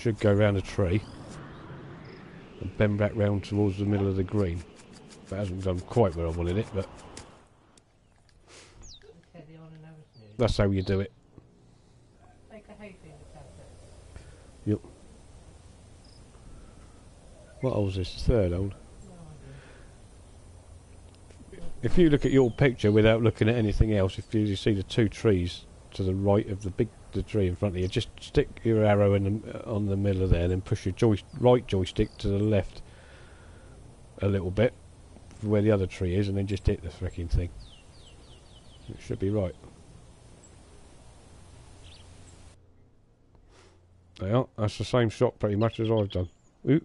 should go round a tree and bend back round towards the middle of the green. That hasn't done quite where I wanted it, but that's how you do it. Yep. What hole is this? Third hole. If you look at your picture without looking at anything else, if you see the two trees to the right of the tree in front of you, just stick your arrow on the middle of there, and then push your right joystick to the left a little bit where the other tree is, and then just hit the fricking thing. It should be right. There you are. That's the same shot pretty much as I've done. Ooh.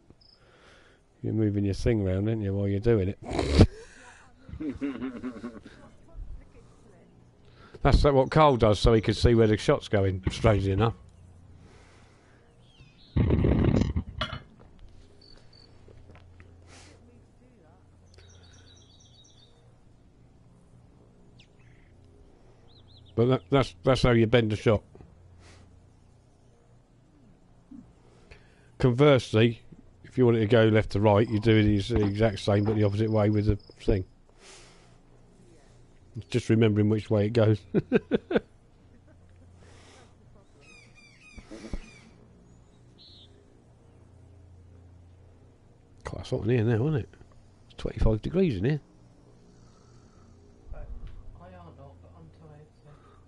You're moving your thing round, aren't you, while you're doing it? That's what Carl does so he can see where the shot's going, strangely enough. But that's how you bend a shot. Conversely, if you want it to go left to right, you do the exact same but the opposite way with the thing. Just remembering which way it goes. Quite hot in here now, isn't it? It's 25 degrees in here.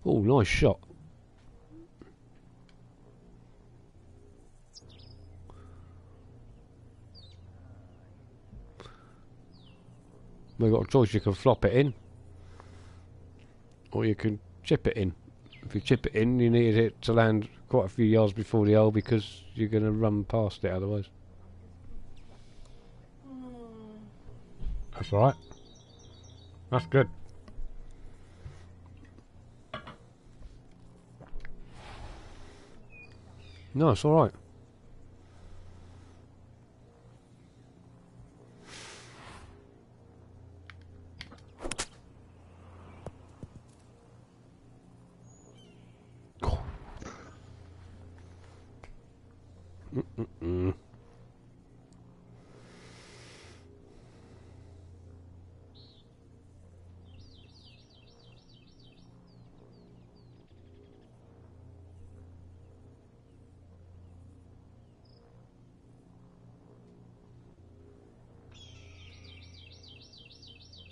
Oh, nice shot. We've got a choice, you can flop it in, or you can chip it in. If you chip it in, you need it to land quite a few yards before the hole because you're going to run past it otherwise. That's alright. That's good. No, it's alright.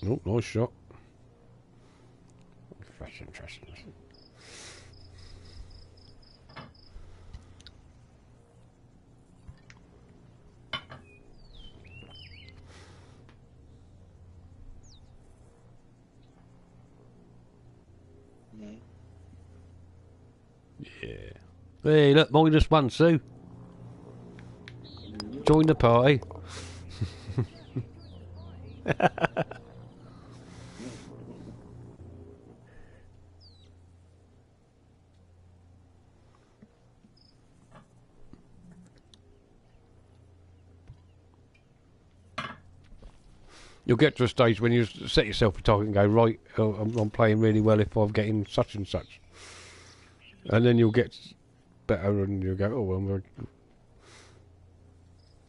Oh, nice shot. Fresh interesting. Yeah. Hey, look, -1, Sue. Join the party. You'll get to a stage when you set yourself a target and go, right, I'm playing really well if I'm getting such and such. And then you'll get better and you'll go, oh, well,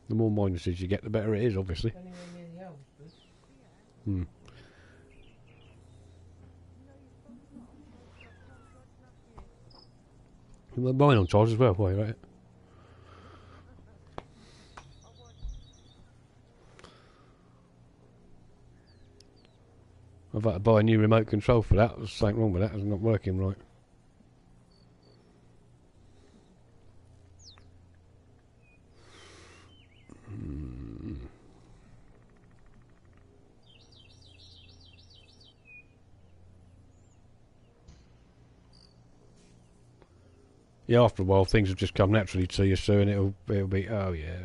the more minuses you get, the better it is, obviously. Hmm. Mine on charge as well, why, right? I've had to buy a new remote control for that. There's something wrong with that. It's not working right. Yeah, after a while, things will just come naturally to you, so and it'll be, oh yeah.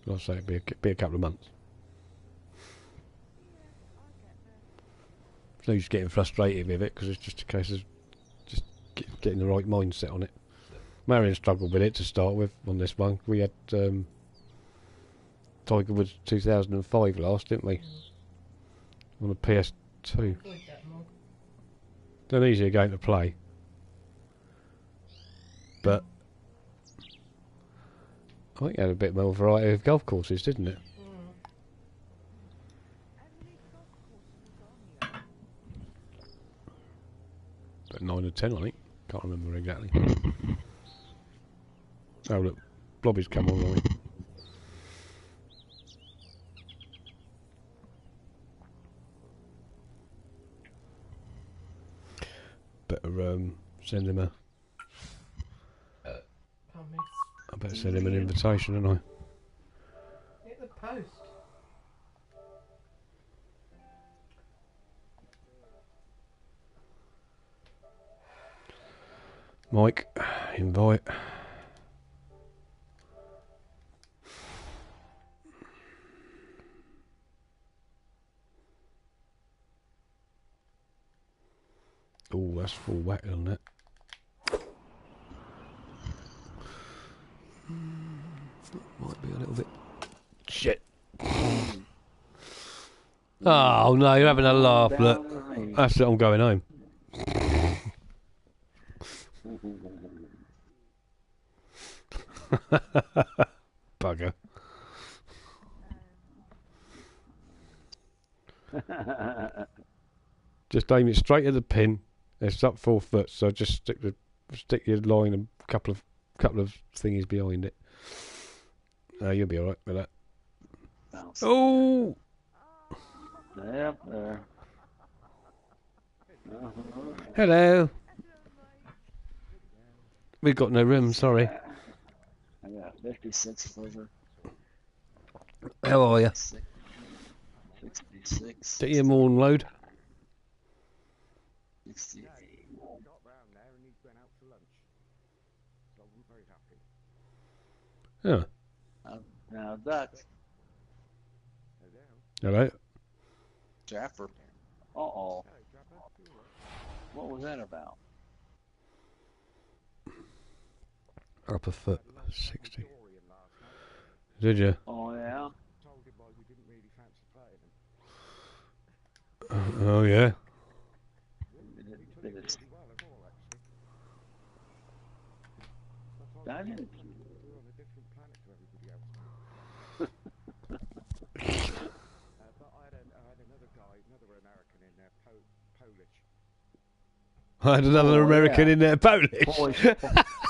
I'll say it'll be a couple of months. So you're just getting frustrated with it because it's just a case of just getting the right mindset on it. Marion struggled with it to start with on this one. We had Tiger Woods 2005 last, didn't we? On the PS2. They're an easier game to play. But I think it had a bit more variety of golf courses, didn't it? About 9 or 10, I think. Can't remember exactly. Oh look, Blobby's come on, I think. Better send him a. I better send him an invitation, don't I? Hit the post. Mike, invite. Oh, that's full whack on that. Might be a little bit. Shit. Oh no, you're having a laugh. Look, that's it. I'm going home. Bugger. Just aim it straight at the pin. It's up 4 foot, so just stick your line and a couple of thingies behind it. You'll be all right with that. Bounce. Oh! Yep, there. Hello. We've got no room. Sorry. I got 56 flavor. How are you? 66. Get your morning load. 68. Yeah. Now, Duck. Hello. Jaffer. Uh-oh. What was that about? Upper foot. 60. Did you? Oh, yeah? Oh, yeah. I didn't. I had another American in there, Polish.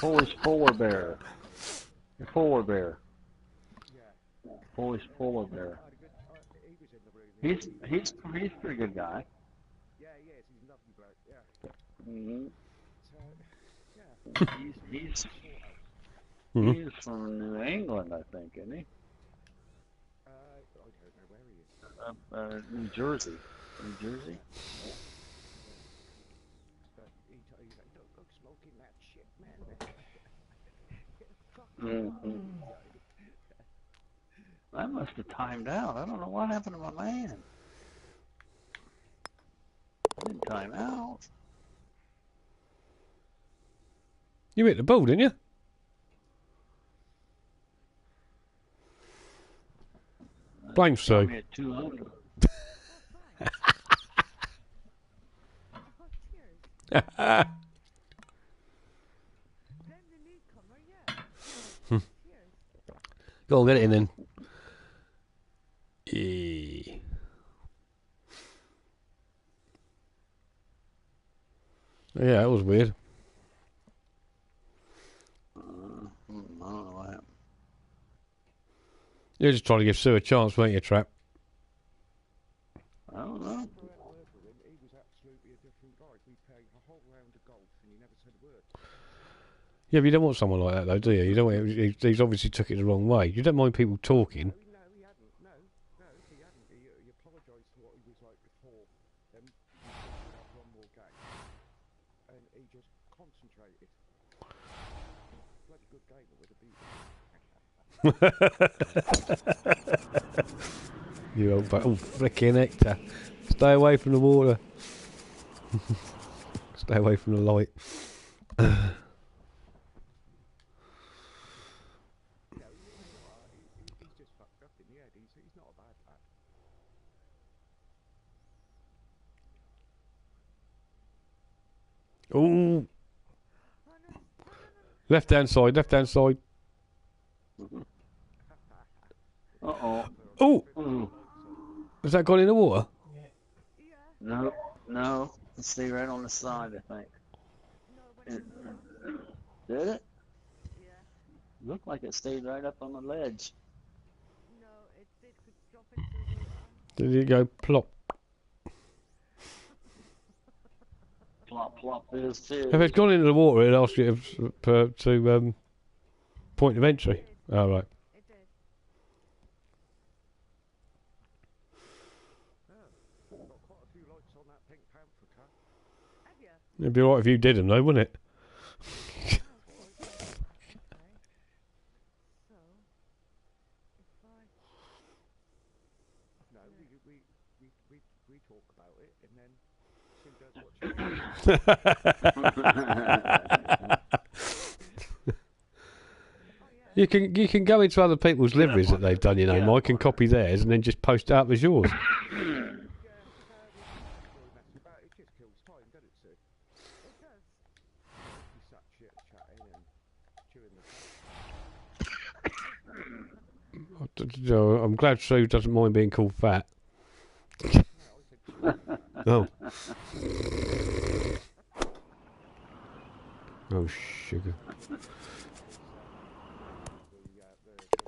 Polish polar bear. Polar bear. Polish polar bear. He's a pretty good guy. Mm-hmm. He's from New England, I think, isn't he? New Jersey. New Jersey. Mm-hmm. I must have timed out. I don't know what happened to my man. I didn't time out. You hit the ball, didn't you? Blame Sue. I'm at 200. Go on, get it in then. Yeah. Yeah, that was weird. I don't know what happened. You were just trying to give Sue a chance, weren't you, Trap? I don't know. Yeah, but you don't want someone like that, though, do you? You don't want, he's obviously took it the wrong way. You don't mind people talking. You old oh, frickin' Hector. Stay away from the water. Stay away from the light. Oh, left hand side, left hand side. Uh-oh. Oh! Ooh. Has that gone in the water? No, no. Let's stay right on the side, I think. Did it? Looked like it stayed right up on the ledge. Did it go plop? Plop, plop is too. If it's gone into the water, it'll ask you to point of entry. Oh, right. It'd be alright if you did them, though, wouldn't it? We talk about it, and then You can go into other people's liveries that they've done, you know, Mike, and copy theirs, and then just post it up as yours. I'm glad Sue doesn't mind being called fat. Oh. Oh, sugar.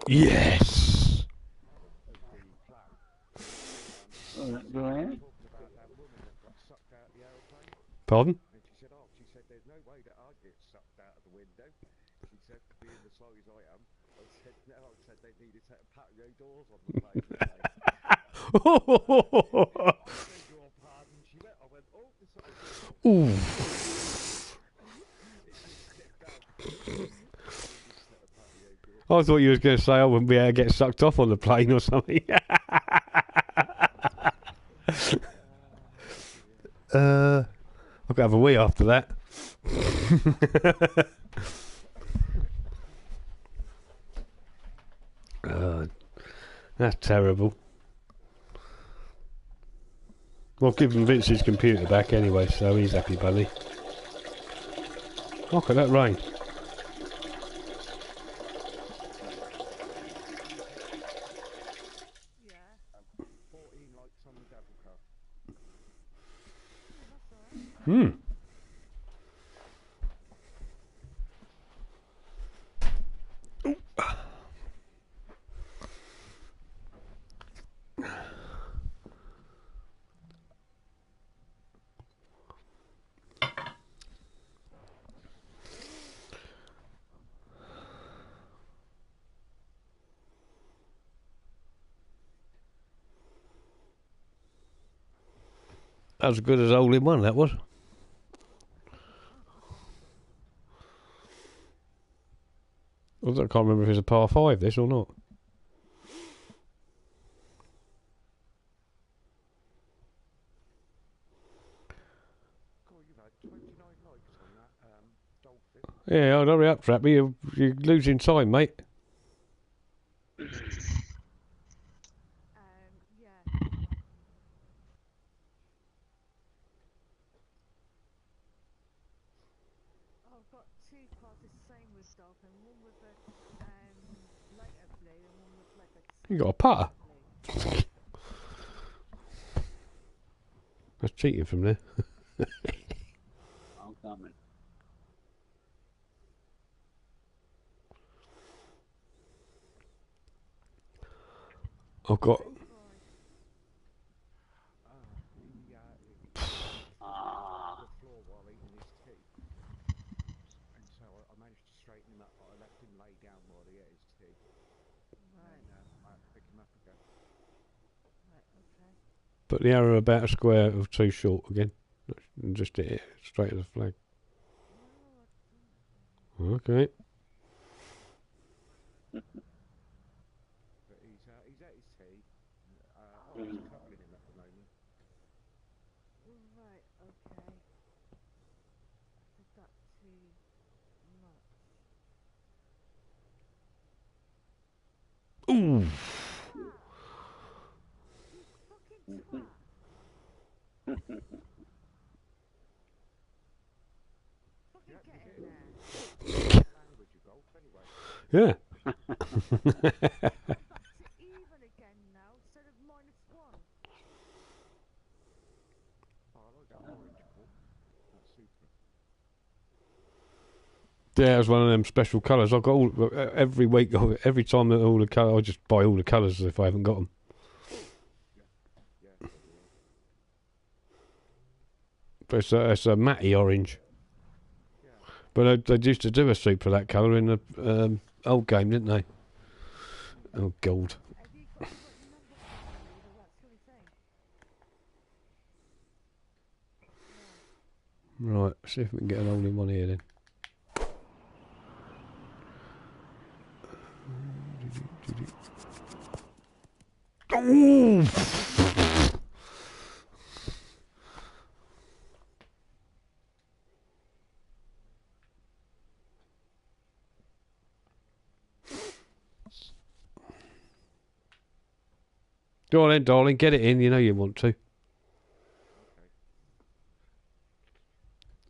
Yes! Go ahead. Pardon? She said, there's no way that I'd get sucked out of the window. She said, being the size I am, I said, no, I said they needed to have patio doors on the plane. Your pardon, she went, I went, oh, this Ooh. I thought you was going to say I wouldn't be able to get sucked off on the plane or something. I've got to have a wee after that. That's terrible. Well, I've given Vince his computer back anyway, so he's happy, buddy. Look at that rain. Hmm. That was as good as hole-in-one, that was. I can't remember if it was a par 5, this, or not. Yeah, I'd hurry up, Trappy. You're losing time, mate. You got a putter. That's cheating from there. I'm coming. I've got. Put the arrow about a square of 2 short again. And just hit it straight at the flag. Okay. But he's at his tee. I was covering him at the moment. Right, okay. Is that too much? Ooh. Yeah. Yeah, it was one of them special colours. I've got all every week, every time that all the colour, I just buy all the colours if I haven't got them. But it's a matty orange. But they used to do a suit for that colour in the old game, didn't they? Oh, gold. Have you got your number one, or that silly thing? Right, see if we can get an old in one here then. Oh! Go on then, darling, get it in. You know you want to.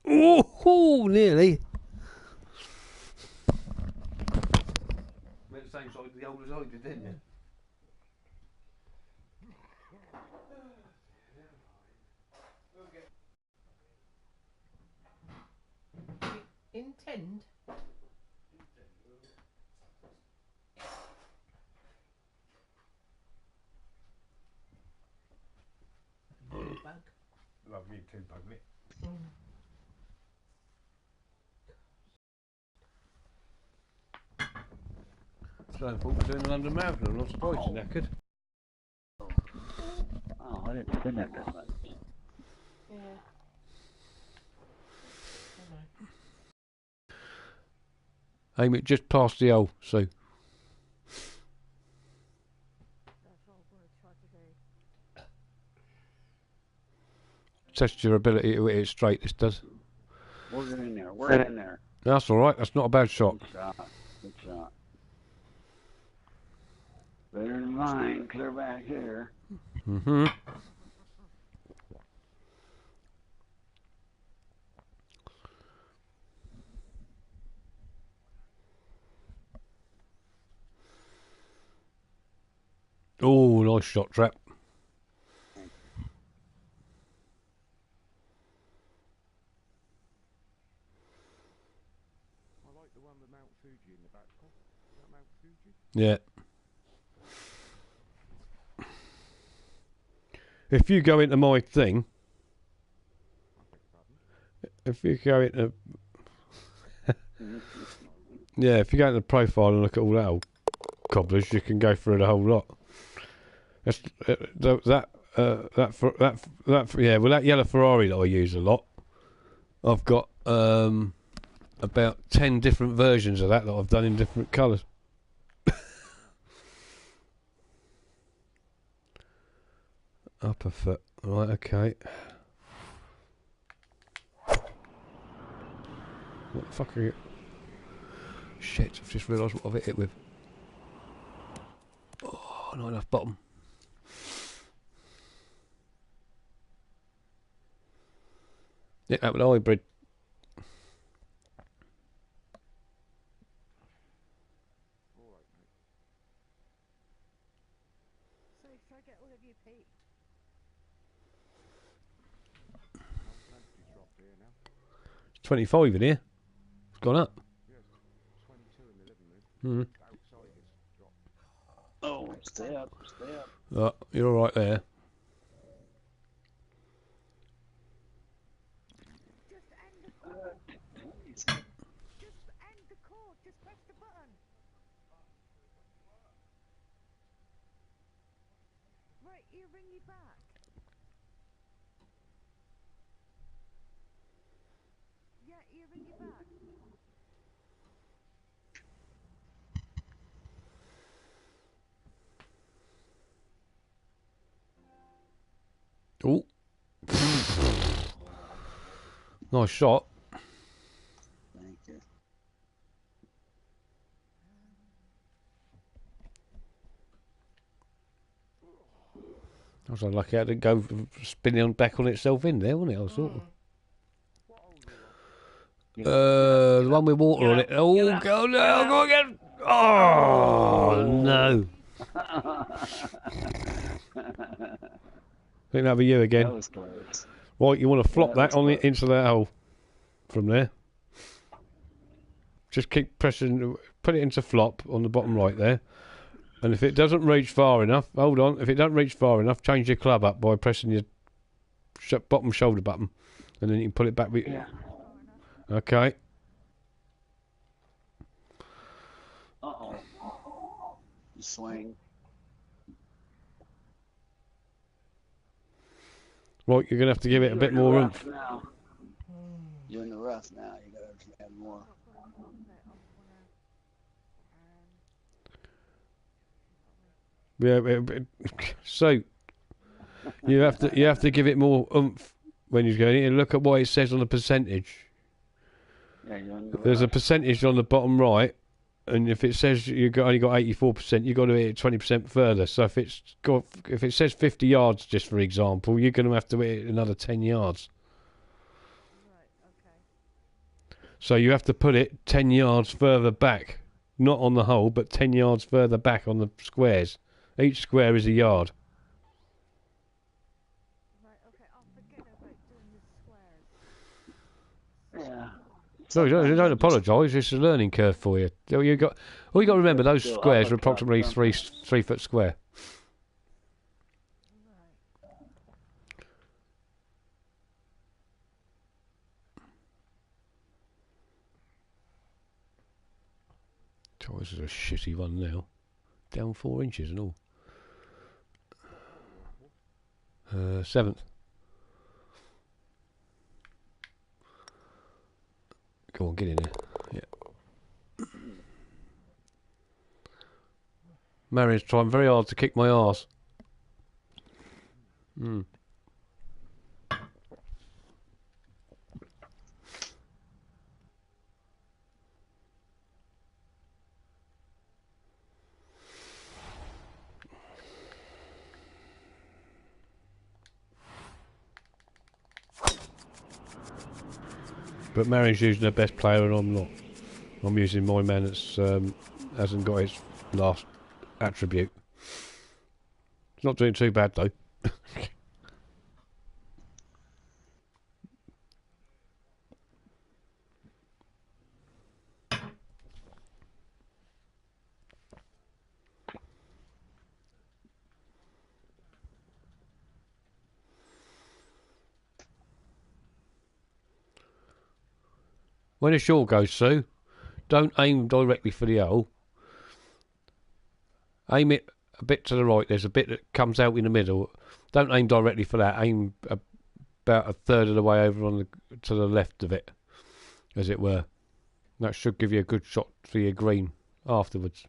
Oh, nearly. Went the same side of the old as I did, didn't you? Intend? Bug. Love you too, Bugly. So I thought we were doing the London Marathon. I'm not surprised you're knackered. Oh, I didn't spend that much. Yeah. Aim it just past the hole, so. That's what I'm going to try today. Test your ability to hit it straight, this does. Word it in there. Word it in there. That's alright, that's not a bad shot. Good shot. Good shot. Better than mine. Clear back here. Mm-hmm. Oh, nice shot, Trap. I like the one with Mount Fuji in the back. Is that Mount Fuji? Yeah. If you go into my thing, if you go into, yeah, if you go into the profile and look at all that old cobblers, you can go through the whole lot. That's that yellow Ferrari that I use a lot. I've got about 10 different versions of that I've done in different colours. Upper foot, right? Okay. What the fuck are you? Shit! I've just realised what I've hit it with. Oh, not enough bottom. Hit that with a hybrid. Alright, mate. So should I get all of you, Pete? How much you dropped here now? 25 in here. It's gone up. Yes, 22 in the living room. Mm. Outside it's dropped. Oh, stay up. Stay up. You're all right there. Just end the cord. Just end the cord. Just press the button. Right, he'll ring you back. Yeah, he'll ring you back. Oh. Nice shot. Thank you. I was unlucky I didn't go spinning on back on itself in there, wasn't it? I thought. The one with water on it. Oh, go no, go again. Oh, no. I think that'll be you again. That was close. Right, you want to flop Yeah, that that's on close. into that hole from there. Just keep pressing. Put it into flop on the bottom right there. And if it doesn't reach far enough, hold on. If it doesn't reach far enough, change your club up by pressing your bottom shoulder button, and then you can pull it back. Yeah. Okay. Uh-oh. Swing. Right, you're gonna have to give it a bit more oomph. Now. You're in the rough now. You gotta add more. Yeah. So you have to give it more oomph when you're going in. Look at what it says on the percentage. Yeah, you're in the There's a rough. percentage on the only right, and if it says only got 84%, you've got to hit it 20% further. So if it says 50 yards, just for example, you're going to have to hit it another 10 yards. So you have to put it 10 yards further back, not on the hole, but 10 yards further back on the squares. Each square is a yard. Yeah. No, you don't apologise. It's a learning curve for you. All you got to remember, those Do squares are uppercut, approximately don't 3 foot square. Oh, this is a shitty one now. Down 4 inches and all. 7th. Go on, get in there. Yeah. Marion's trying very hard to kick my arse. But Marion's using her best player and I'm not. I'm using my man that's hasn't got his last attribute. It's not doing too bad though. When a short goes through, don't aim directly for the hole. Aim it a bit to the right. There's a bit that comes out in the middle. Don't aim directly for that. Aim about a third of the way over to the left of it, as it were. That should give you a good shot for your green afterwards.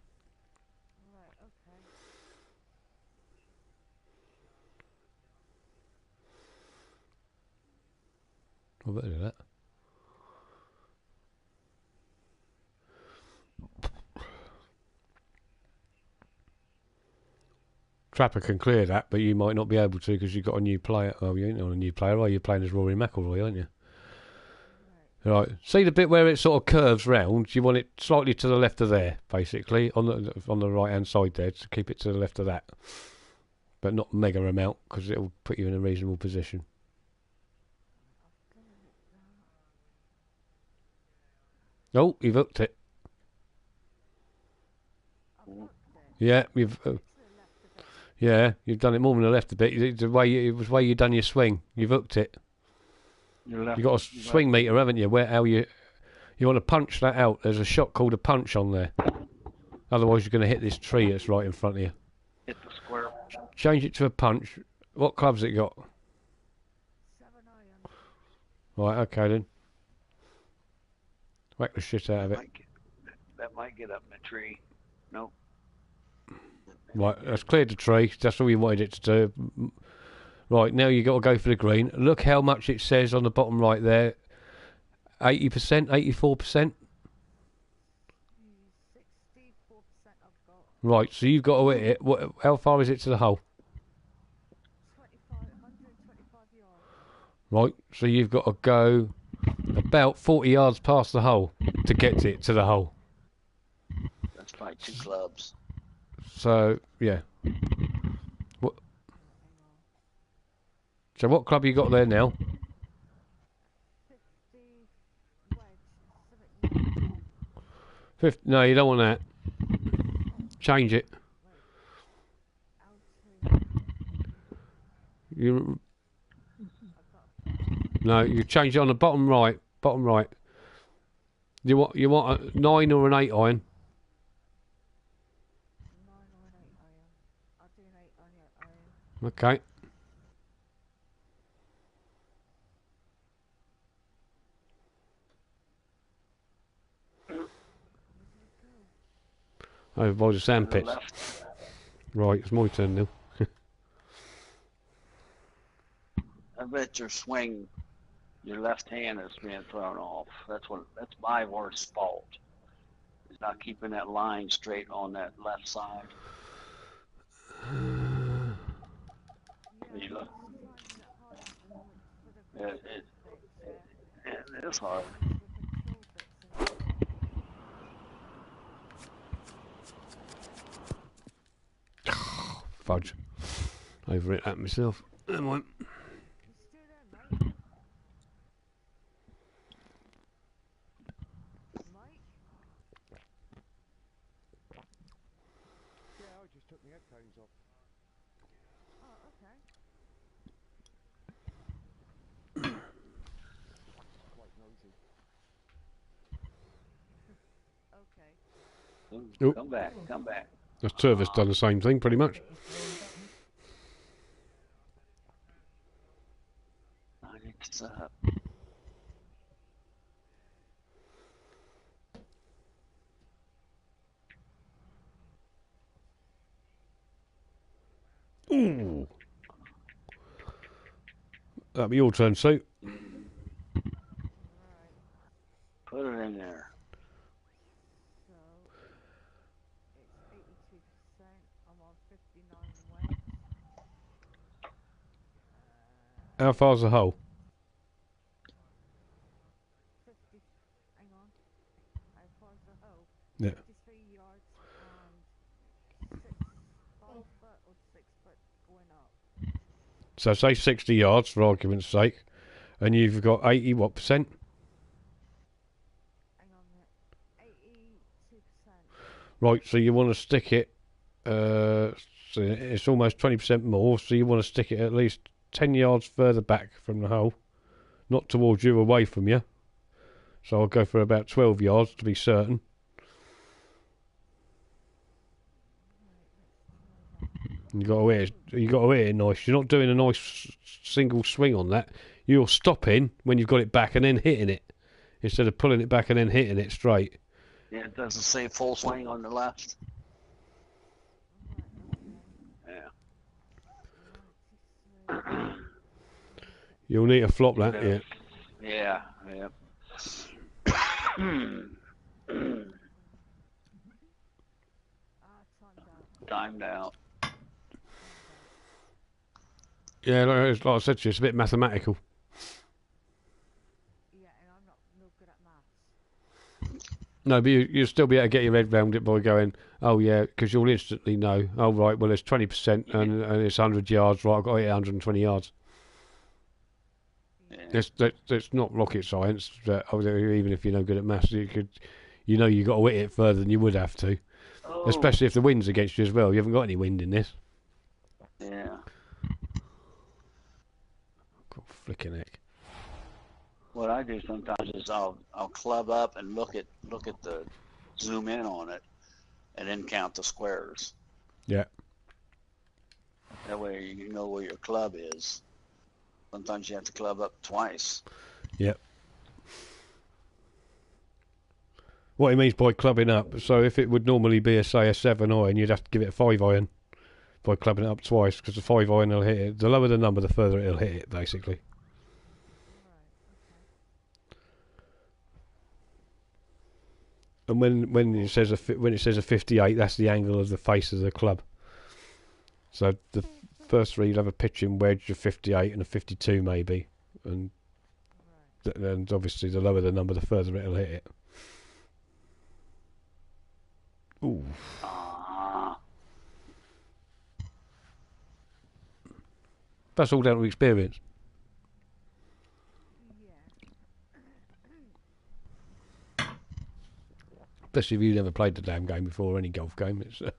I'll better do that. Trapper can clear that, but you might not be able to because you've got a new player. Oh, you ain't on a new player, are you? You're playing as Rory McIlroy, aren't you? Right. See the bit where it sort of curves round? You want it slightly to the left of there, basically, on the right-hand side there, to keep it to the left of that. But not mega amount, because it'll put you in a reasonable position. Oh, you've hooked it. Yeah, you've done it more than the left a bit. It was the way you done your swing. You've hooked it. You've got a swing meter, haven't you? You want to punch that out. There's a shot called a punch on there. Otherwise, you're going to hit this tree that's right in front of you. Hit the square. Change it to a punch. What club's it got? 7 iron. Right, okay then. Whack the shit out of it. That might get up in the tree. Nope. Right, that's cleared the tree. That's all you wanted it to do. Right, now you've got to go for the green. Look how much it says on the bottom right there. 80%, 84%? 64% I've got. Right, so you've got to hit it. How far is it to the hole? 125 yards. Right, so you've got to go about 40 yards past the hole to get it to the hole. That's like 2 clubs. So, yeah. So what club you got there now? 50 wedge, 70. No, you don't want that. Change it. You. No, you change it on the bottom right. Bottom right. You want a 9 or an 8 iron? 9 or an 8 iron. I'll do an 8 on your iron. Okay. Over by the sandpits. Right, it's my turn now. I bet your swing, your left hand is being thrown off. That's my worst fault. Is not keeping that line straight on that left side. You look. It's hard. Fudge. Over it at myself. Never mind. Yeah, I just took my headphones off. Oh, okay. Quite noisy. Okay. Ooh. Come back. There's two of us done the same thing, pretty much. I need to set up. Ooh. That'll be your turn, Sue. Put it in there. So it's 82%. I'm on 59 weight. How far's the hole? 50. Hang on. How far's the hole? Yeah. 53 yards and 5 foot or 6 foot going up. So say 60 yards for argument's sake, and you've got 80 what percent? Hang on a minute. 82%. Right, so you want to stick it, so it's almost 20% more, so you want to stick it at least 10 yards further back from the hole, not towards you, away from you. So I'll go for about 12 yards to be certain. You got to hit it nice. You're not doing a nice single swing on that. You're stopping when you've got it back and then hitting it, instead of pulling it back and then hitting it straight. Yeah, it doesn't say full swing on the left. Yeah. You'll need to flop that, yeah. Yeah. Timed out. Yeah, like I said to you, it's a bit mathematical. Yeah, and I'm not no good at maths. No, but you'll still be able to get your head round it by going, oh yeah, because you'll instantly know, oh right, well it's 20% and it's 100 yards, right, I've got to hit 120 yards. Yeah. It's not rocket science, even if you're no good at maths, you got to hit it further than you would have to. Oh. Especially if the wind's against you as well. You haven't got any wind in this. Yeah. God, flicking heck. What I do sometimes is I'll club up and look at the zoom in on it, and then count the squares. Yeah. That way you know where your club is. Sometimes you have to club up twice. Yep. What he means by clubbing up, so if it would normally be a 7 iron, you'd have to give it a 5 iron by clubbing it up twice, because the 5 iron will hit it. The lower the number, the further it'll hit it, basically. And when it says a 58, that's the angle of the face of the club. So the first three, you'll have a pitching wedge, a 58 and a 52 maybe, and and obviously the lower the number, the further it'll hit it. Ooh. That's all down to experience. Especially if you've never played the damn game before, or any golf game. It's No, first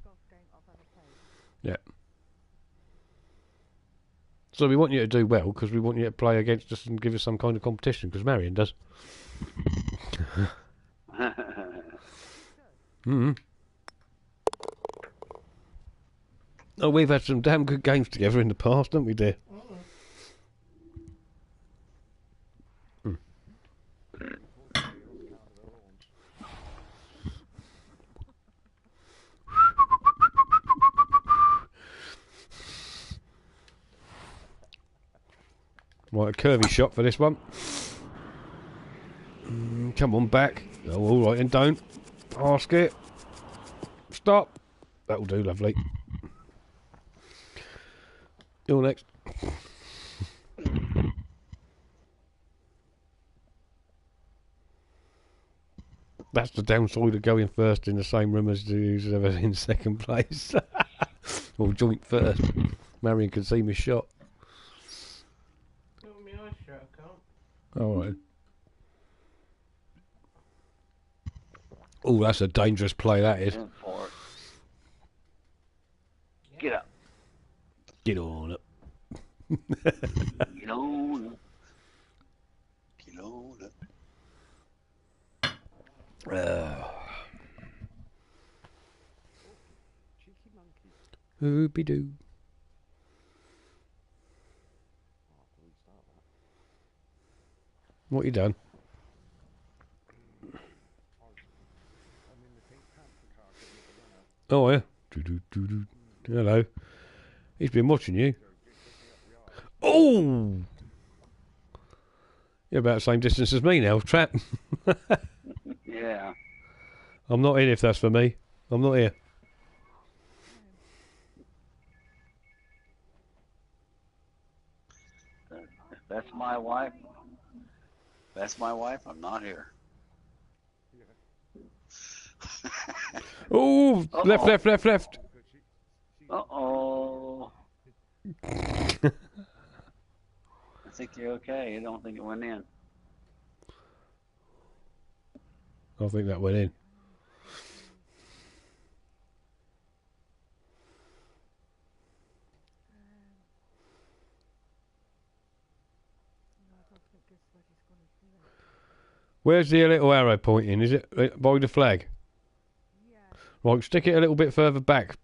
golf game I've ever played. yeah. So we want you to do well because we want you to play against us and give us some kind of competition because Marion does. Mm. Oh, we've had some damn good games together in the past, haven't we, dear? Mm. Right, a curvy shot for this one. Come on, back. Oh, all right, and don't. Ask it. Stop. That'll do, lovely. You're next. That's the downside of going first in the same room as who's ever in second place. Or joint first. Marion can see me shot. Alright. Oh, that's a dangerous play, that is. In for it. Get up. Get on up. Get on up. Get on up. Cheeky monkey. Hoopy doo. Oh, I can restart that. What you done? I'm in the pink panther car getting the runner. Oh, yeah. Doo-doo-doo-doo. Hello. He's been watching you. Oh! You're about the same distance as me now, trap. Yeah. I'm not in if that's for me. I'm not here. If that's my wife. That's my wife. I'm not here. Oh! Left, left, left, left. Uh-oh. I think you're okay. I don't think it went in. I think that went in. Where's the little arrow pointing? Is it by the flag? Yeah. Right, stick it a little bit further back.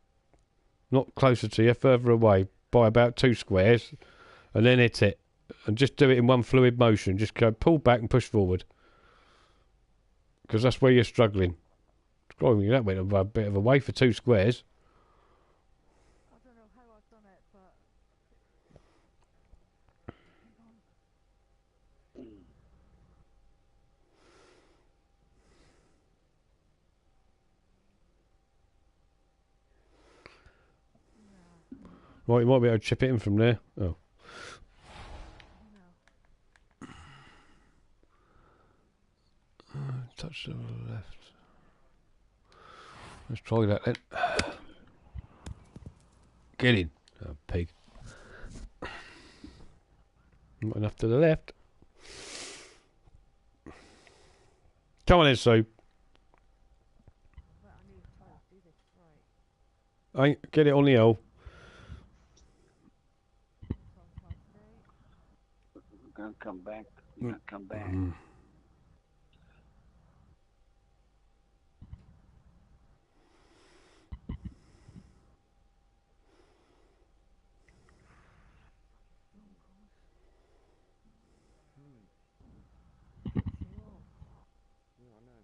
Not closer to you, further away. By about 2 squares. And then hit it. And just do it in one fluid motion. Just go pull back and push forward. Because that's where you're struggling. Blimey, that went a bit of a way for 2 squares. I don't know how I've done it, but Right, you might be able to chip it in from there. Oh. no. Touch the left. Let's try that then. Get in. Oh, pig. Not enough to the left. Come on in, Sue. But I need to try to do this right. Get it on the L. So I'll try today. We're gonna come back. We're gonna come back. Yeah, I know.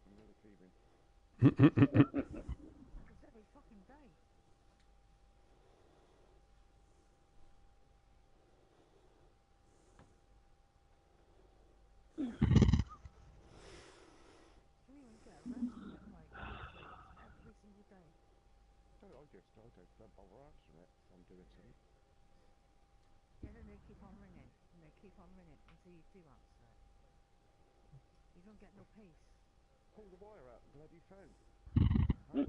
I'm never leaving. It's every fucking day. Can you even get a rest? Like, every single day. I don't bother answering it if I'm doing something. Yeah, then they keep on ringing, and they keep on ringing until you do answer it. You don't get no peace. Pull the wire out the bloody phone. There's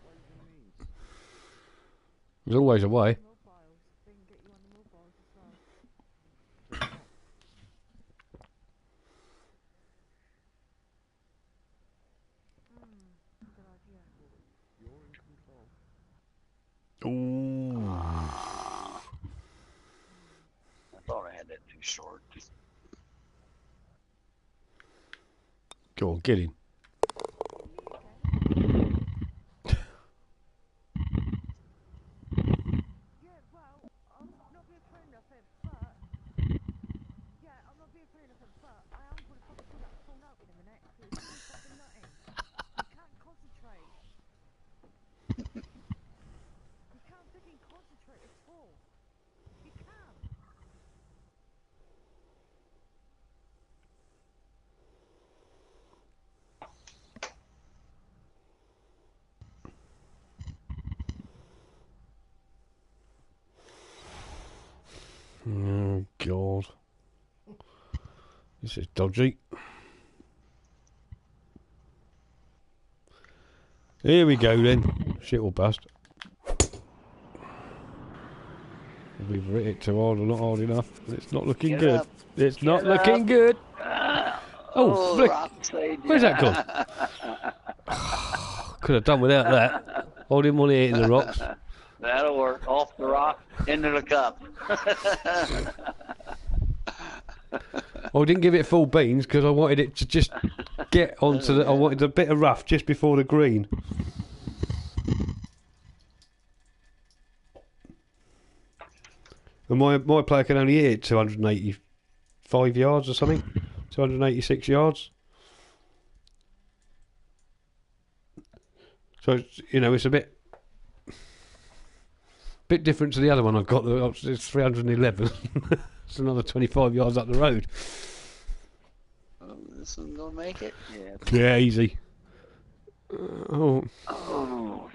ways and means. There's always a way. Mobiles, they can get you on the mobiles as well. short. Go on, get in. Yeah, well, I'm not being funny nothing, but yeah, I'm not being funny nothing, but I am going to fucking pull that phone out in a minute because it's too fucking nutting. You can't concentrate. You can't fucking concentrate at all. You can't. Oh, God. This is dodgy. Here we go then. Shit will bust. We've hit it too hard or not hard enough. It's not looking Get good. up. It's Get not looking up. good. Oh, flick. rock saved Where's ya. that gone? Could have done without that. I didn't want to hit in the rocks. That'll work. Off the rock, into the cup. I didn't give it full beans because I wanted it to just get onto the... I wanted a bit of rough just before the green. And my player can only hit it 285 yards or something. 286 yards. So, it's, you know, it's a bit different to the other one I've got. It's 311. It's another 25 yards up the road. Oh, this one's gonna make it? Yeah. Yeah, easy. Oh. Oh.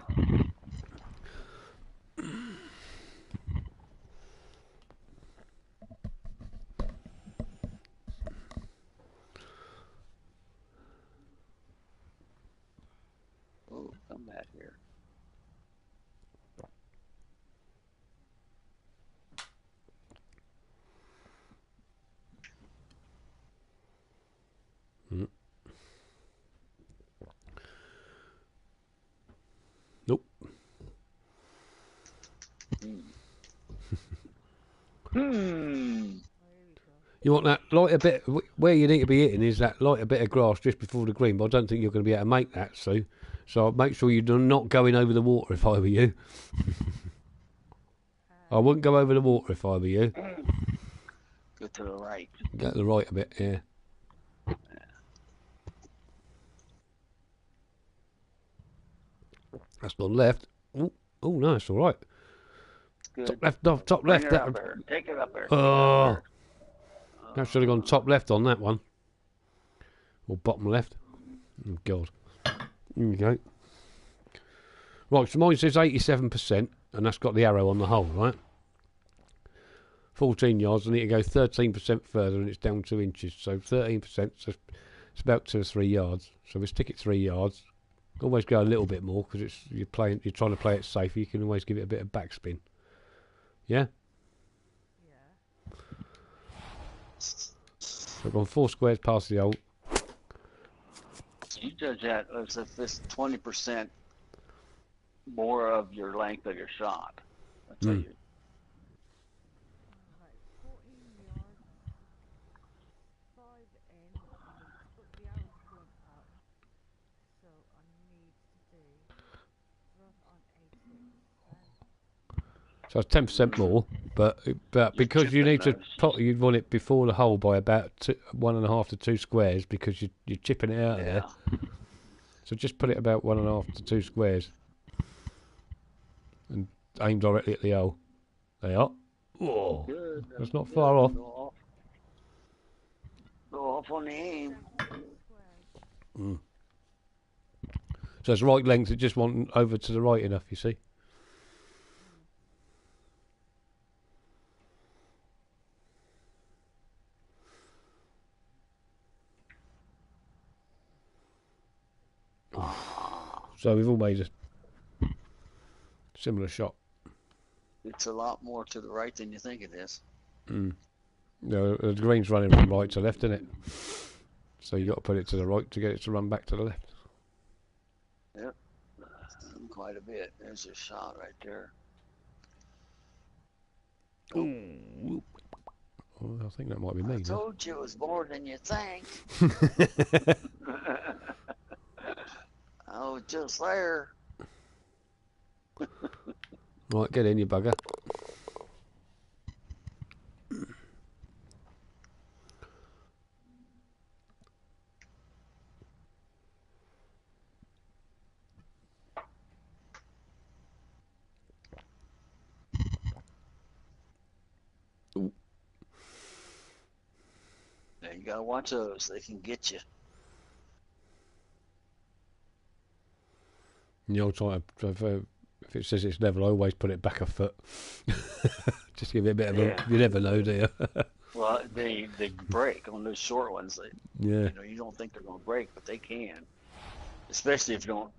Oh, come back here. Nope. You want that lighter bit, where you need to be hitting is that lighter bit of grass just before the green, but I don't think you're going to be able to make that, so make sure you're not going over the water if I were you. I wouldn't go over the water if I were you. Go to the right. Go to the right a bit, yeah. That's gone left. Oh, no, it's all right. Good. Top left, no, top Bring left. her up there. Take it up there. Oh, that should have gone top left on that one. Or bottom left. Oh, God. Here we go. Right, so mine says 87%, and that's got the arrow on the hole, right? 14 yards, I need to go 13% further, and it's down 2 inches. So 13%, so it's about 2 or 3 yards. So we stick it 3 yards. Always go a little bit more because you're trying to play it safe. You can always give it a bit of backspin. Yeah. Yeah. So I've gone 4 squares past the hole. You judge that as if this 20% more of your length of your shot. That's how you. Right, 14 yards, 5 in, but the arrow's going up, so I need to do rough on 80%. So it's 10% more, but because you need to you'd want it before the hole by about 1.5 to 2 squares because you're chipping it out of there. So just put it about 1.5 to 2 squares and aim directly at the hole. They are. Whoa, Good. that's not far off. Go off on the aim. So it's right length. It just want over to the right enough. You see. So we've all made a similar shot. It's a lot more to the right than you think it is. No, the green's running from right to left, isn't it? So you got to put it to the right to get it to run back to the left. Yep. Quite a bit. There's your shot right there. Ooh. Well, I think that might be I me. Now. told you it was more than you think. I was just there. Right, get in, you bugger. Now you gotta watch those. They can get you. The old time, if it says it's level, I always put it back a foot. Just give it a bit of a. You never know, do you? Well, they break on those short ones. They, Yeah. you know, you don't think they're gonna break, but they can. Especially if you don't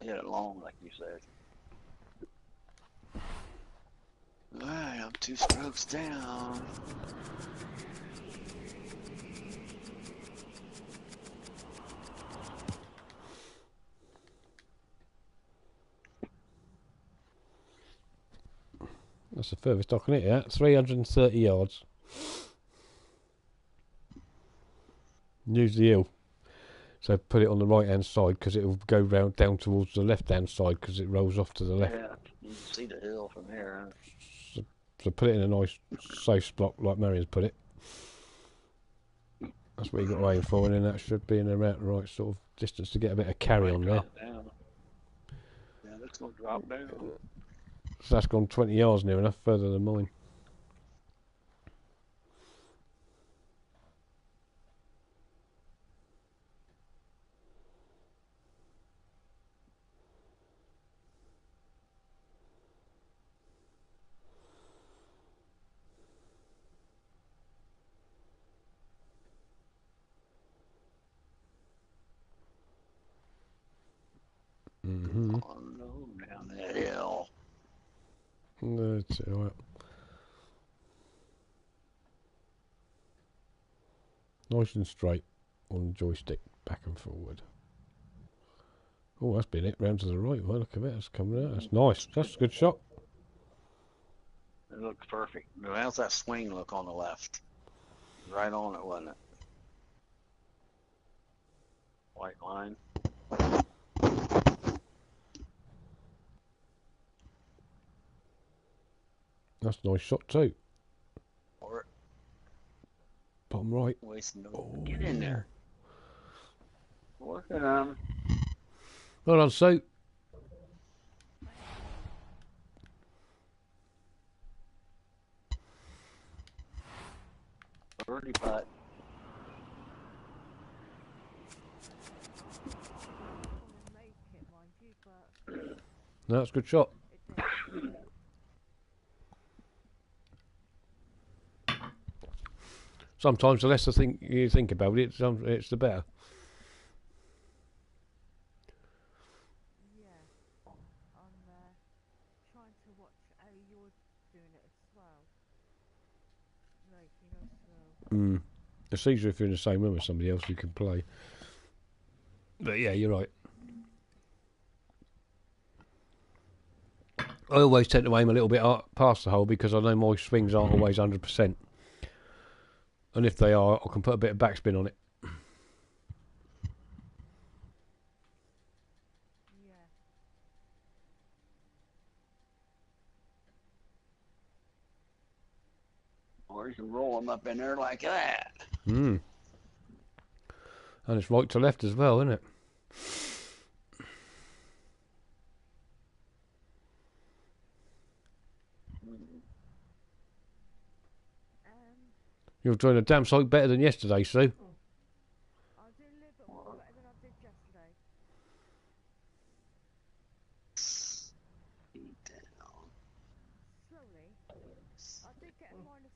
hit it long, like you said. All right, I'm 2 strokes down. That's the furthest I can hit it. 330 yards. Use the hill. So put it on the right hand side because it will go round down towards the left hand side because it rolls off to the left. Yeah, you can see the hill from here. So put it in a nice safe spot like Marion's put it. That's what you got to aim for, and then that should be in about the right sort of distance to get a bit of carry on there. Down. Yeah, that's gonna drop down. So that's gone 20 yards near enough, further than mine. Mm-hmm. Oh no, down that hill. That's all right. Nice and straight on the joystick, back and forward. Oh, that's been it round to the right. Well, look at it. That's coming out. That's nice. That's a good shot. It looks perfect. Now, how's that swing look on the left? Right on it, wasn't it? White line. That's a nice shot too. Or Bottom right. wasting no. Get in there. Working on. Well done, Sue. Birdie putt. Make it, mind you, but No, that's a good shot. it did. Sometimes the less you think about it, it's the better. Yeah. I'm trying to watch how you're doing it as well. Like, you know, so. It's easier if you're in the same room with somebody else who can play. But yeah, you're right. I always tend to aim a little bit past the hole because I know my swings aren't always 100%. And if they are, I can put a bit of backspin on it. Yeah. Or you can roll them up in there like that. And it's right to left as well, isn't it? You're doing a damn sight better than yesterday, Sue. I do a little bit more better than I did yesterday. Down. Slowly. I did get a -1,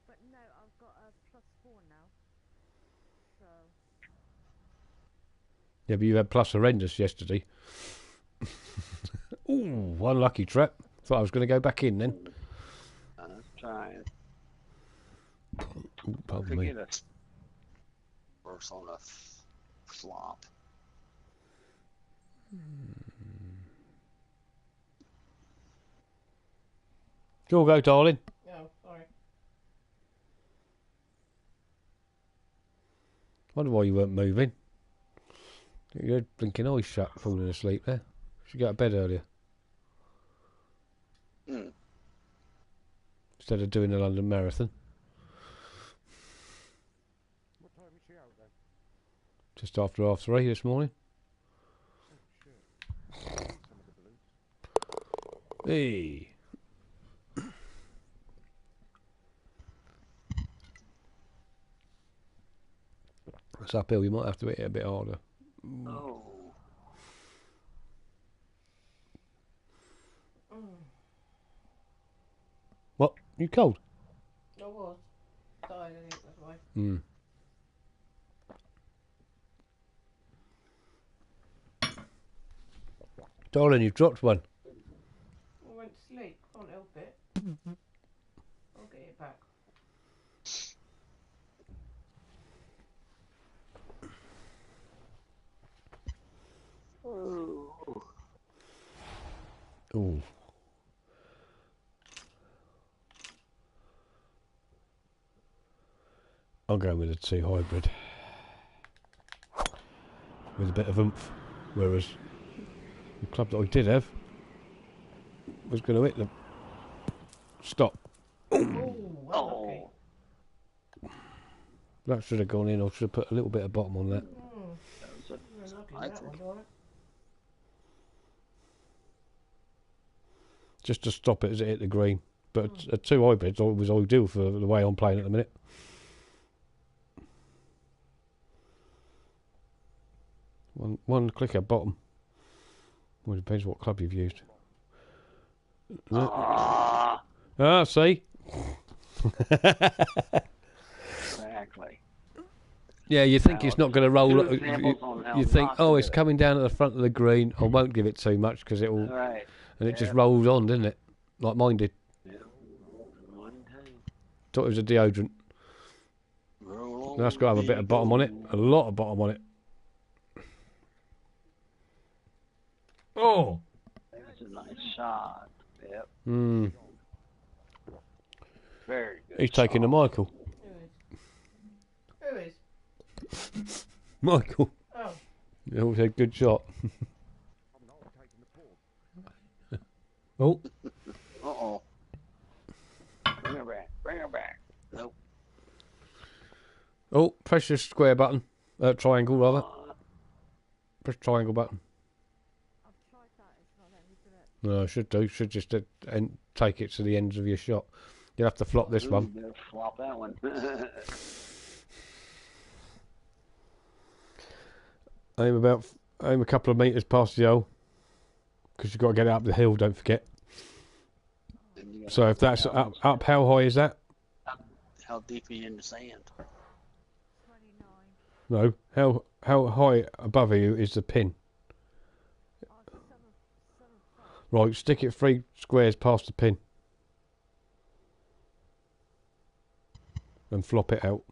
but no, I've got a +4 now. So. Yeah, but you had plus horrendous yesterday. Ooh, one lucky trap. Thought I was going to go back in then. Let's try it. Ooh, pardon me. Get a verse on a flop. Go, darling. Oh, sorry. Wonder why you weren't moving. Your blinking eyes shut, falling asleep there. Should go to bed earlier. Hmm. Instead of doing the London Marathon. What time is she out then? Just after 3:30 this morning. Oh shit. Some of the blues. Hey. It's uphill, you might have to hit it a bit harder. Oh. What? You cold? I was. Tired, I think, that's why. Hmm. Darling, you've dropped one. I went to sleep. Can't help it. I'll get it back. Oh. Ooh. I'll go with a 2 hybrid. With a bit of oomph. Whereas the club that I did have was going to hit them. Stop. Oh, unlucky. Oh. That should have gone in, or should have put a little bit of bottom on that. That was a, You were lucky I that think. one, alright. Just to stop it as it hit the green. But a 2 hybrids was ideal for the way I'm playing at the minute. One clicker bottom. Well, it depends what club you've used. Ah. See? Exactly. Yeah, you think Now, it's not going to roll. two examples on how You think, not to oh, do it's it. coming down at the front of the green. I won't give it too much because it will. Right. And it just Yep. rolled on, didn't it? Like mine did. Yeah. One day. Thought it was a deodorant. Roll That's got to have a bit of bottom on it. A lot of bottom on it. Oh! That's a nice shot. Yep. Hmm. Very good. He's taking the Michael. Who is? Michael. Oh. He always had good shot. I'm not taking the port. Oh. Uh-oh. Bring her back. Bring her back. Nope. Oh, press your square button. Triangle, rather. Press triangle button. I've tried that, it's not letting me do it. No, should do. Should just take it to the ends of your shot. You'll have to flop this Ooh, one. better flop that one. Aim a couple of metres past the hole. Because you've got to get it up the hill, don't forget. Then you gotta So if go that's down. up, how high is that? How deep are you in the sand? 29. No. How high above you is the pin? Oh, 7, 5. Right, stick it 3 squares past the pin. And flop it out.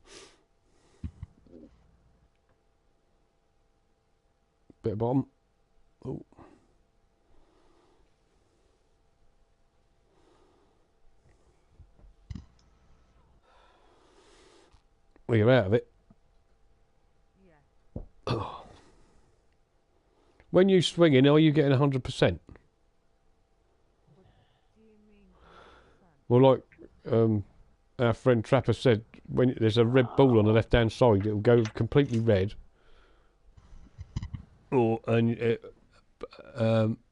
Bit of bottom. Oh. Well, you're out of it. Yeah. When you swinging, are you getting 100%? What do you mean? 100%? Well, like our friend Trapper said, when there's a red ball on the left-hand side, it'll go completely red. And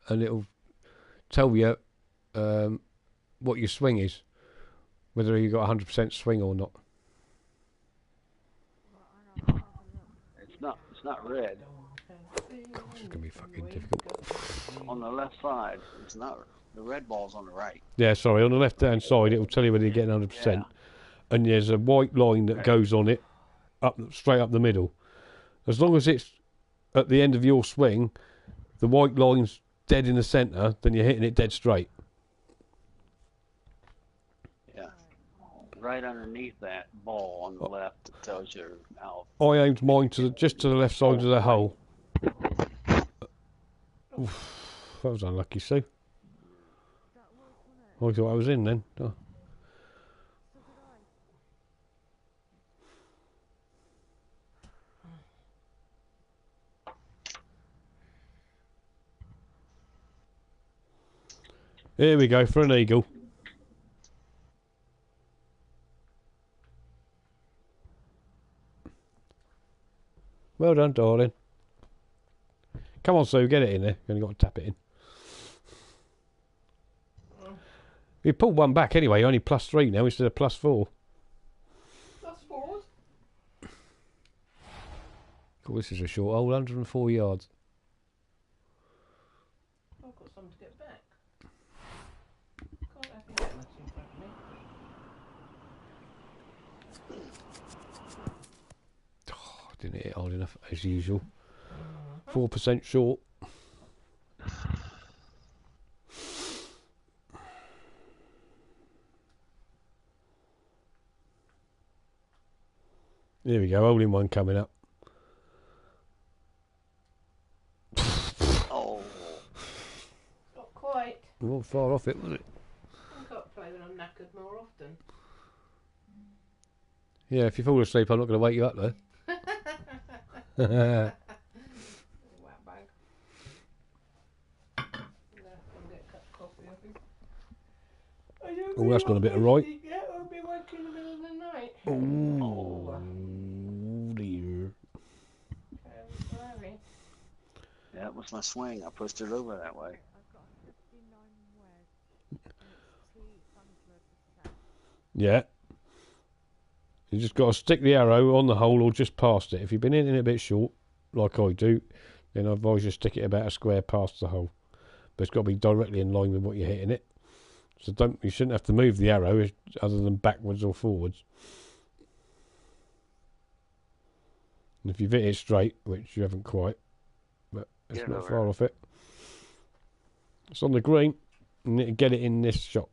it'll tell you what your swing is, whether you got 100% swing or not. Well, I know, I'll have a look. It's not red. This is gonna be fucking difficult. On the left side, it's not. The red ball's on the right. Yeah, sorry, on the left-hand side, it'll tell you whether you're getting 100%, Yeah. and there's a white line that goes on it, straight up the middle. As long as it's at the end of your swing, the white line's dead in the centre, then you're hitting it dead straight. Yeah. Right underneath that ball on the left, it tells you how. I aimed mine just to the left side of the hole. Oof, that was unlucky, Sue. That was, wasn't it? I thought I was in then. Oh. So did I. Here we go for an eagle. Well done, darling. Come on, Sue, get it in there. You only got to tap it in. You pulled one back anyway. You're only +3 now instead of +4. +4? Oh, this is a short hole, 104 yards. I've got something to get back. Can't have you that much in front of me. Oh, didn't hit it hard enough, as usual. 4% short. There we go, hole in one coming up. Oh, Not quite. Not far off it, was it? I've got to play when I'm knackered more often. Yeah, if you fall asleep, I'm not going to wake you up though. Whack bag. No, I'll get a cup of coffee, I think. Oh, that's gone a bit right. Yeah, I'll be woke in the middle of the night. Oh, dear. Sorry. that was my swing. I pushed it over that way. I've got a 59 wedge. And it's 200%. Yeah. You just got to stick the arrow on the hole or just past it. If you've been hitting it a bit short, like I do, then I advise you stick it about a square past the hole. But it's got to be directly in line with what you're hitting it. So you shouldn't have to move the arrow other than backwards or forwards. And if you've hit it straight, which you haven't quite, but it's not far off it. It's on the green. You need to get it in this shot.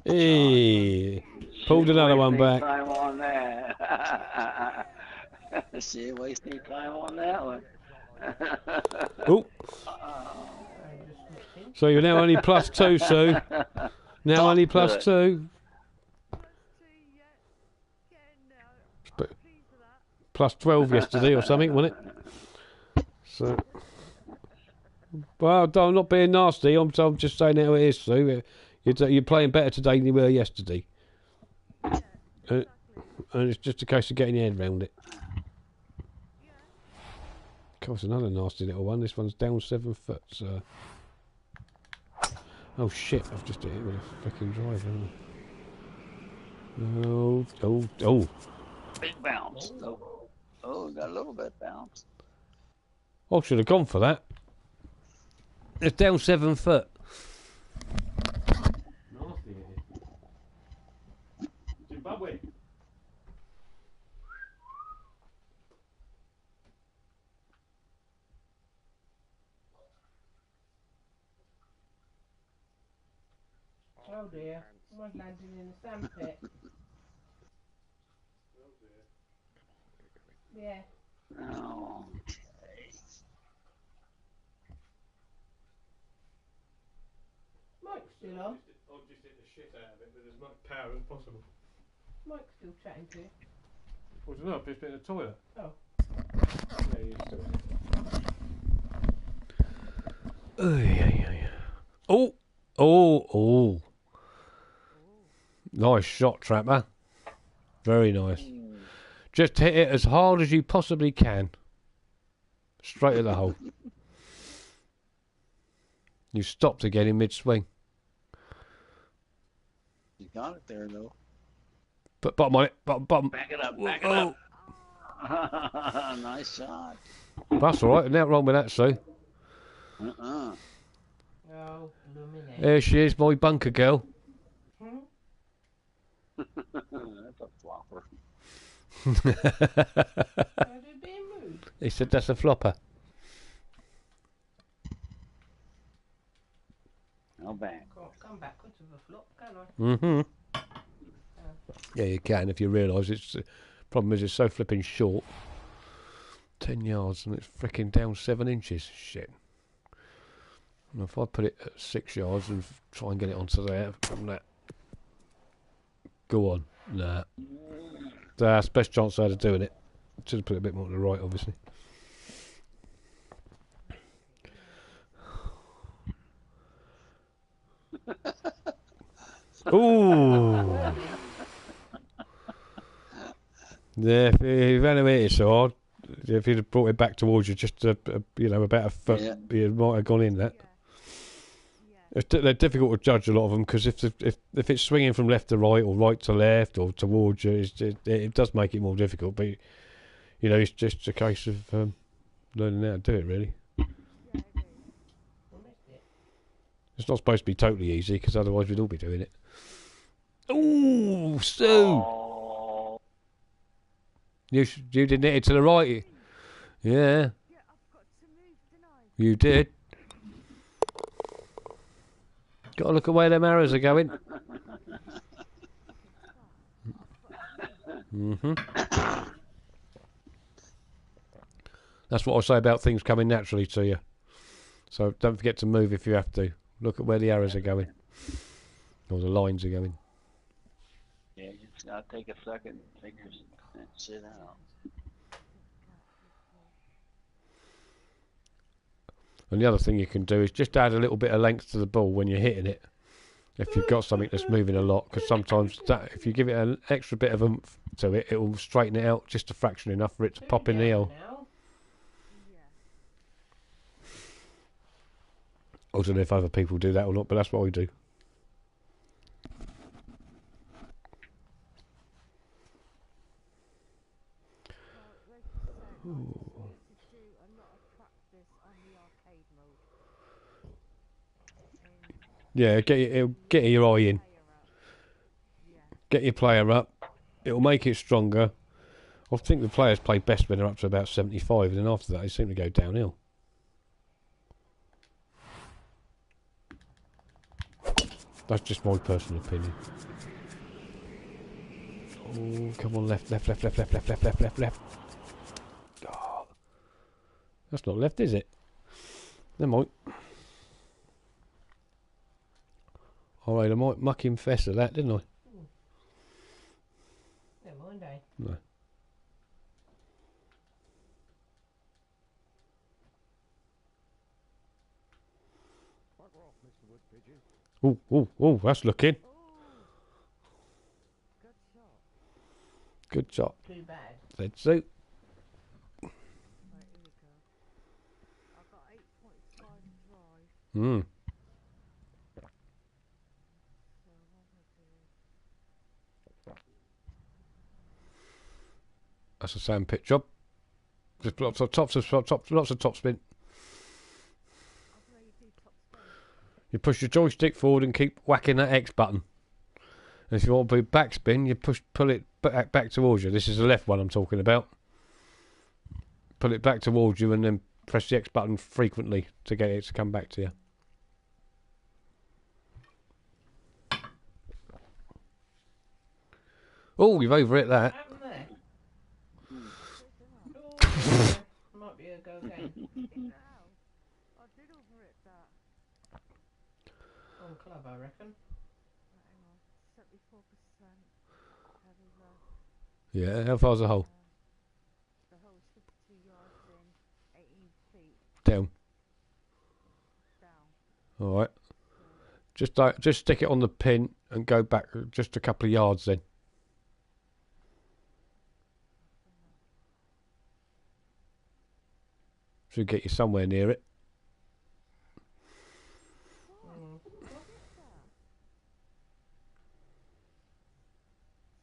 Hey, pulled another one back. Time on that. She wasting time on that one. Oh, so you're now only +2, Sue. Now only +2. Let's see, yeah. Getting there. But- I'm pleased with that. +12 yesterday or something, wasn't it? So, well, I'm not being nasty. I'm just saying how it is, Sue. You're playing better today than you were yesterday. Yeah, exactly. And it's just a case of getting your head around it. Yeah. Of course, another nasty little one. This one's down 7 foot, so... Oh, shit. I've just hit it with a freaking driver, haven't I? Oh. Big bounce. Oh, got a little bit bounce. I should have gone for that. It's down 7 foot. Nasty, Zimbabwe. Oh dear, I was landing in a sandpit. Yeah. Oh. Mike's still on. I'll just hit the shit out of it with as much power as possible. Mike's still chatting to you. I don't know, I've just been in the toilet. Oh. Yeah, you're still in. Oh. Nice shot, Trapper. Very nice. Just hit it as hard as you possibly can. Straight at the hole. You stopped again in mid-swing. You got it there, though. But bottom on it. Bottom. Back it up. Back it up. Nice shot. That's all right. Nothing wrong with that, Sue. Uh-uh. Oh, luminate. There she is, my bunker girl. That's a flopper. How's it being moved? He said that's a flopper. No bang. Can't come backwards with a flop, can I? Mm-hmm. Yeah, you can if you realise it's... problem is it's so flipping short. 10 yards and it's freaking down 7 inches. Shit. And if I put it at 6 yards and try and get it onto there from that... Go on. Nah. That's the best chance I had of doing it. Should have put it a bit more to the right, obviously. Ooh. Yeah, if you ran away it so hard, if you'd have brought it back towards you, just you know, about a foot, Yeah. you might have gone in that. Yeah. They're difficult to judge, a lot of them, because if it's swinging from left to right or right to left or towards you, it does make it more difficult. But you know, it's just a case of learning how to do it. Really, Yeah, it is. it's not supposed to be totally easy, because otherwise we'd all be doing it. Ooh, Sue! Oh, You didn't hit it to the right. Yeah, Yeah, I've got to move, didn't I? you did. Got to look at where them arrows are going. That's what I say about things coming naturally to you. So don't forget to move if you have to. Look at where the arrows are going, or the lines are going. yeah, you just gotta take a second, figure and sit out. And the other thing you can do is just add a little bit of length to the ball when you're hitting it. If you've got something that's moving a lot, because sometimes if you give it an extra bit of oomph to it, it will straighten it out just a fraction enough for it to pop in the hole. I don't know if other people do that or not, but that's what we do. Well, like you said, I just need to do a lot of practice on the arcade mode. Yeah, it'll get your eye in. Get your player up. It'll make it stronger. I think the players play best when they're up to about 75, and then after that they seem to go downhill. That's just my personal opinion. Oh, come on, left. Oh, that's not left, is it? Never mind. Alright, I might muck him fess of that, didn't I? Never mind, eh? No. Bugger off, Mr. Wood Pigeon. Oh, that's looking. Good shot. Good job. Too bad. Said so. Right, here we go. I've got 8.5 drive. Hmm. So what am I doing? That's a sandpit job. Just lots of top spin. How do you do top spin? You push your joystick forward and keep whacking that X button. And if you want to do backspin, you pull it back towards you. This is the left one I'm talking about. Pull it back towards you and then press the X button frequently to get it to come back to you. Oh, you've overhit that. What happened there? Oh, might be a go again. No, I did overhit that. On club, I reckon. Right, hang on. 74%. Heavy low. Yeah, how far's the hole? The hole's 52 yards in, 18 feet Down. down. Alright. Just stick it on the pin and go back just a couple of yards then. Should get you somewhere near it. Mm.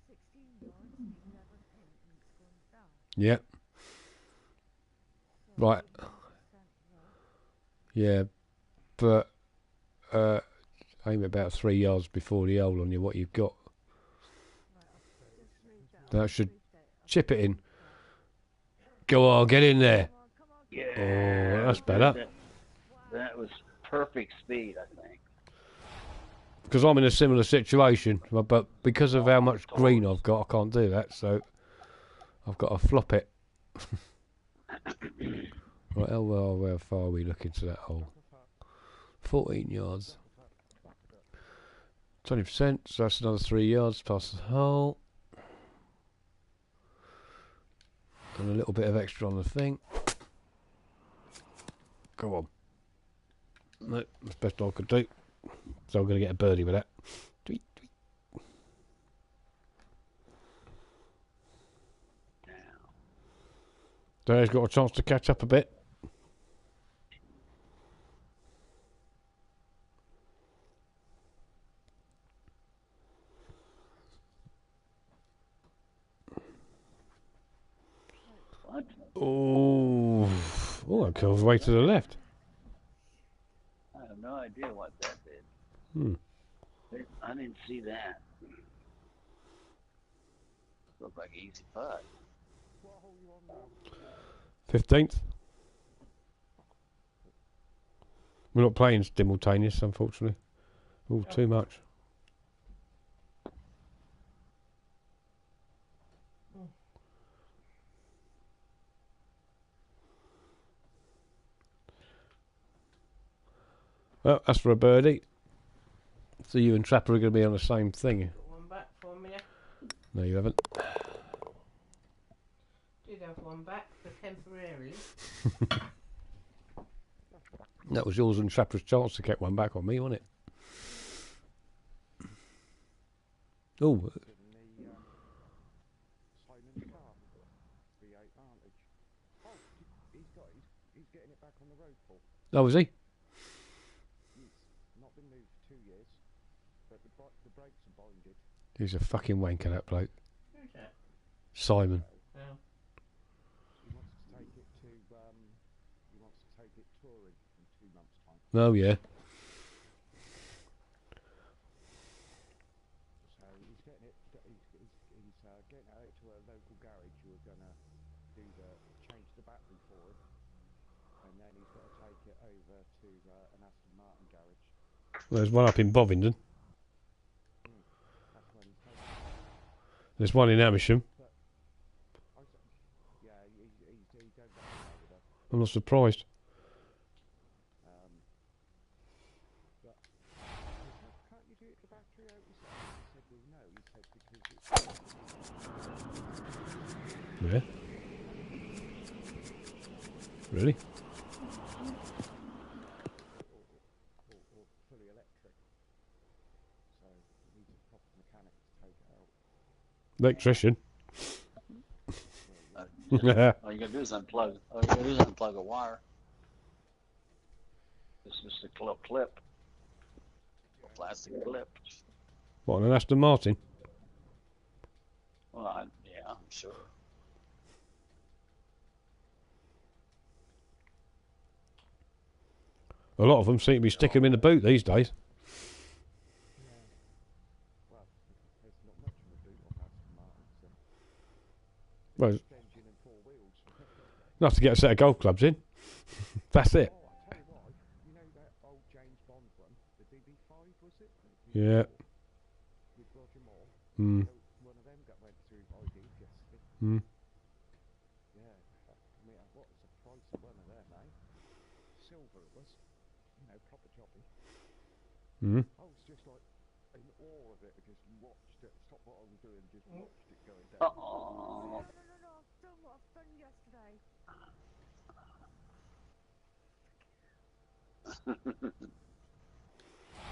16 yards, 11 pin, and it's going down. Yeah. So Right. 80% low. Yeah. But aim about 3 yards before the hole on you, what you've got. Right, I've just moved that. That I've should moved it. chip it in. Go on, get in there. Come on. Yeah. Oh, that's better. That was perfect speed, I think. Because I'm in a similar situation, but because of how much green I've got, I can't do that, so I've got to flop it. Right, how far are we looking to that hole? 14 yards. 20%, so that's another 3 yards past the hole. And a little bit of extra on the thing. Go on. No, that's best I could do. So I'm going to get a birdie with that. Tweet, tweet, Dad's got a chance to catch up a bit. What? Oh, that goes way to the left. I have no idea what that did. Hmm. I didn't see that. Looked like an easy putt. What hole you on now? 15th. We're not playing simultaneous, unfortunately. Oh, too much. Well, that's for a birdie. So you and Trapper are going to be on the same thing. Got one back for me. No, you haven't. Did have one back for temporarily. That was yours and Trapper's chance to get one back on me, wasn't it? Oh, In the Simon's car. V8 Vantage. Oh, he's getting it back on the road, Paul. oh, was he? Not been moved for 2 years, but the brakes are binded. He's a fucking wanker, that bloke. Who's that? Simon. Oh. He wants to take it to touring in 2 months' time. Oh, yeah. So he's getting it. He's getting it out to a local garage who are gonna change the battery for him, and then he's got to take it over to an Aston Martin garage. Well, there's one up in Bovingdon. That's when he's taking it. There's one in Amersham. Yeah, he don't go over there. I'm not surprised. But can't you do it the battery out yourself? He said, well, no. He said because it's Yeah. Really? or fully electric. So he needs a proper mechanic to take it out. Electrician. All you gotta do is unplug a wire. It's just a clip. A plastic clip. What, an Aston Martin? Well, yeah, I'm sure. A lot of them seem to be sticking them in the boot these days. Well, there's not much of a boot on Aston Martin. So Well, engine and 4 wheels. enough to get a set of golf clubs in. That's it. Oh, I'll tell you what. You know that old James Bond one, the DB5 was it? Yeah. With Roger Moore. Hmm. One of them went through ID yesterday. Hmm. Yeah. I mean, what was the price of one of them, eh? Silver it was. You know, proper choppy. Hmm. I was just like in awe of it because you watched it. Stopped what I was doing, just watched it going down. Oh, No, I've done what I've done yesterday.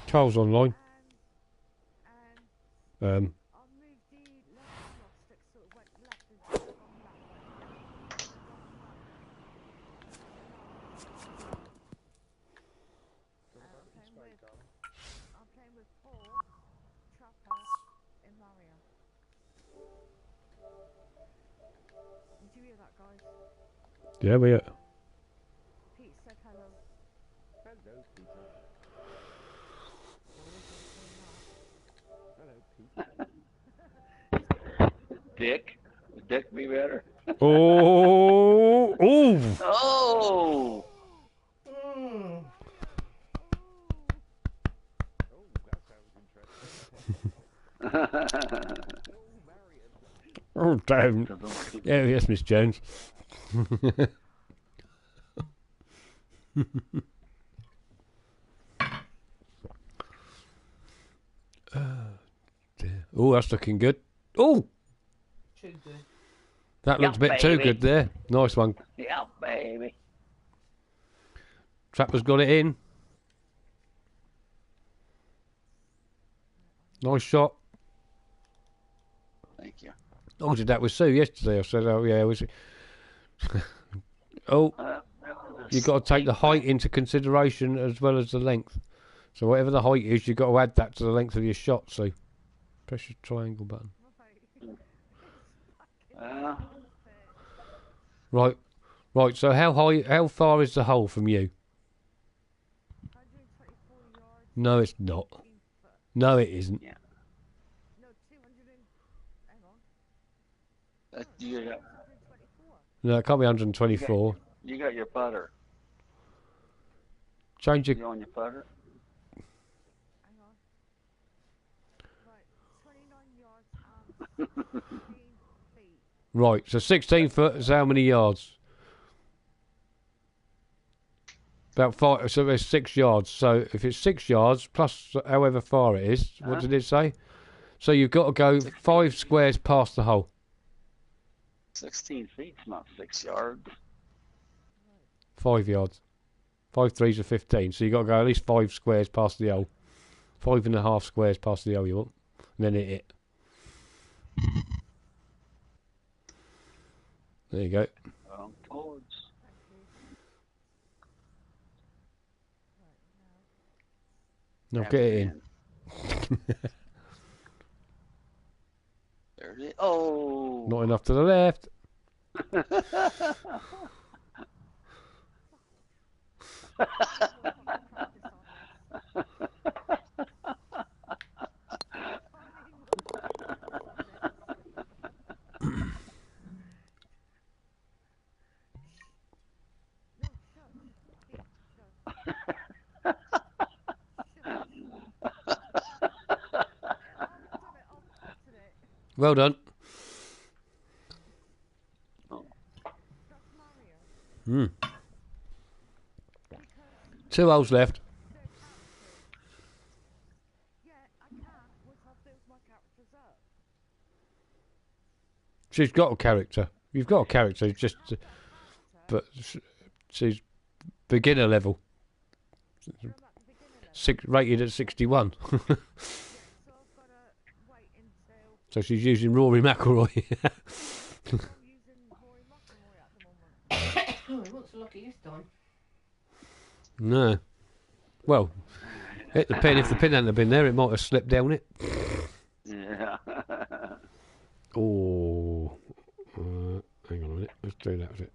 Carl's online. And I moved the left analog stick so it went left instead of on left. I'm playing with Paul, Trapper, and Mario. Did you hear that, guys? Yeah, we Pete said hello. Hello, Peter. Hello, Pete. Dick? Would Dick be better? Oh, oh! Oh! Mm. Oh, that sounds interesting. Oh, Marion. Oh, damn. Yeah, yes, Miss Jones. Dear. Oh, that's looking good. Oh, Too good. that looks a Yeah, bit too baby. good there. Nice one. Yeah, baby. Trapper's got it in. Nice shot. Thank you. I did that with Sue yesterday. I said, oh, yeah, was it? Oh, that was a you've got to take the steep height thing. into consideration as well as the length. So whatever the height is, you've got to add that to the length of your shot. See, press your triangle button. Uh, Right, right. So how far is the hole from you? 124 yards. No, it's not. 18 foot. No, it isn't. yeah. No, 200 and... Hang on. That, you got 124. No, it can't be 124. you got your putter. Change your. You on your putter? Hang on. Right, 29 yards and 16 feet. Right, so 16 foot is how many yards? About 5, so there's 6 yards. So if it's 6 yards plus however far it is, what did it say? So you've got to go 5 squares past the hole. 16 feet's not 6 yards. 5 yards. 5 threes are 15. So you've got to go at least 5 squares past the hole. 5.5 squares past the hole you want. And then hit it. There you go. Forwards. Now get it in. There it is. Oh. Not enough to the left. Well done. Hmm. 2 holes left. Yeah, I can once I've built my characters up. She's got a character. You've got a character, just but she's beginner level. Rated at 61. So I've got to wait until So she's using Rory McIlroy. I'm using Rory McIlroy at the moment. Oh, he looks lucky this time. No. Well, hit the pin. If the pin hadn't have been there, it might have slipped down it. Yeah. Oh. Hang on a minute. Let's do that with it.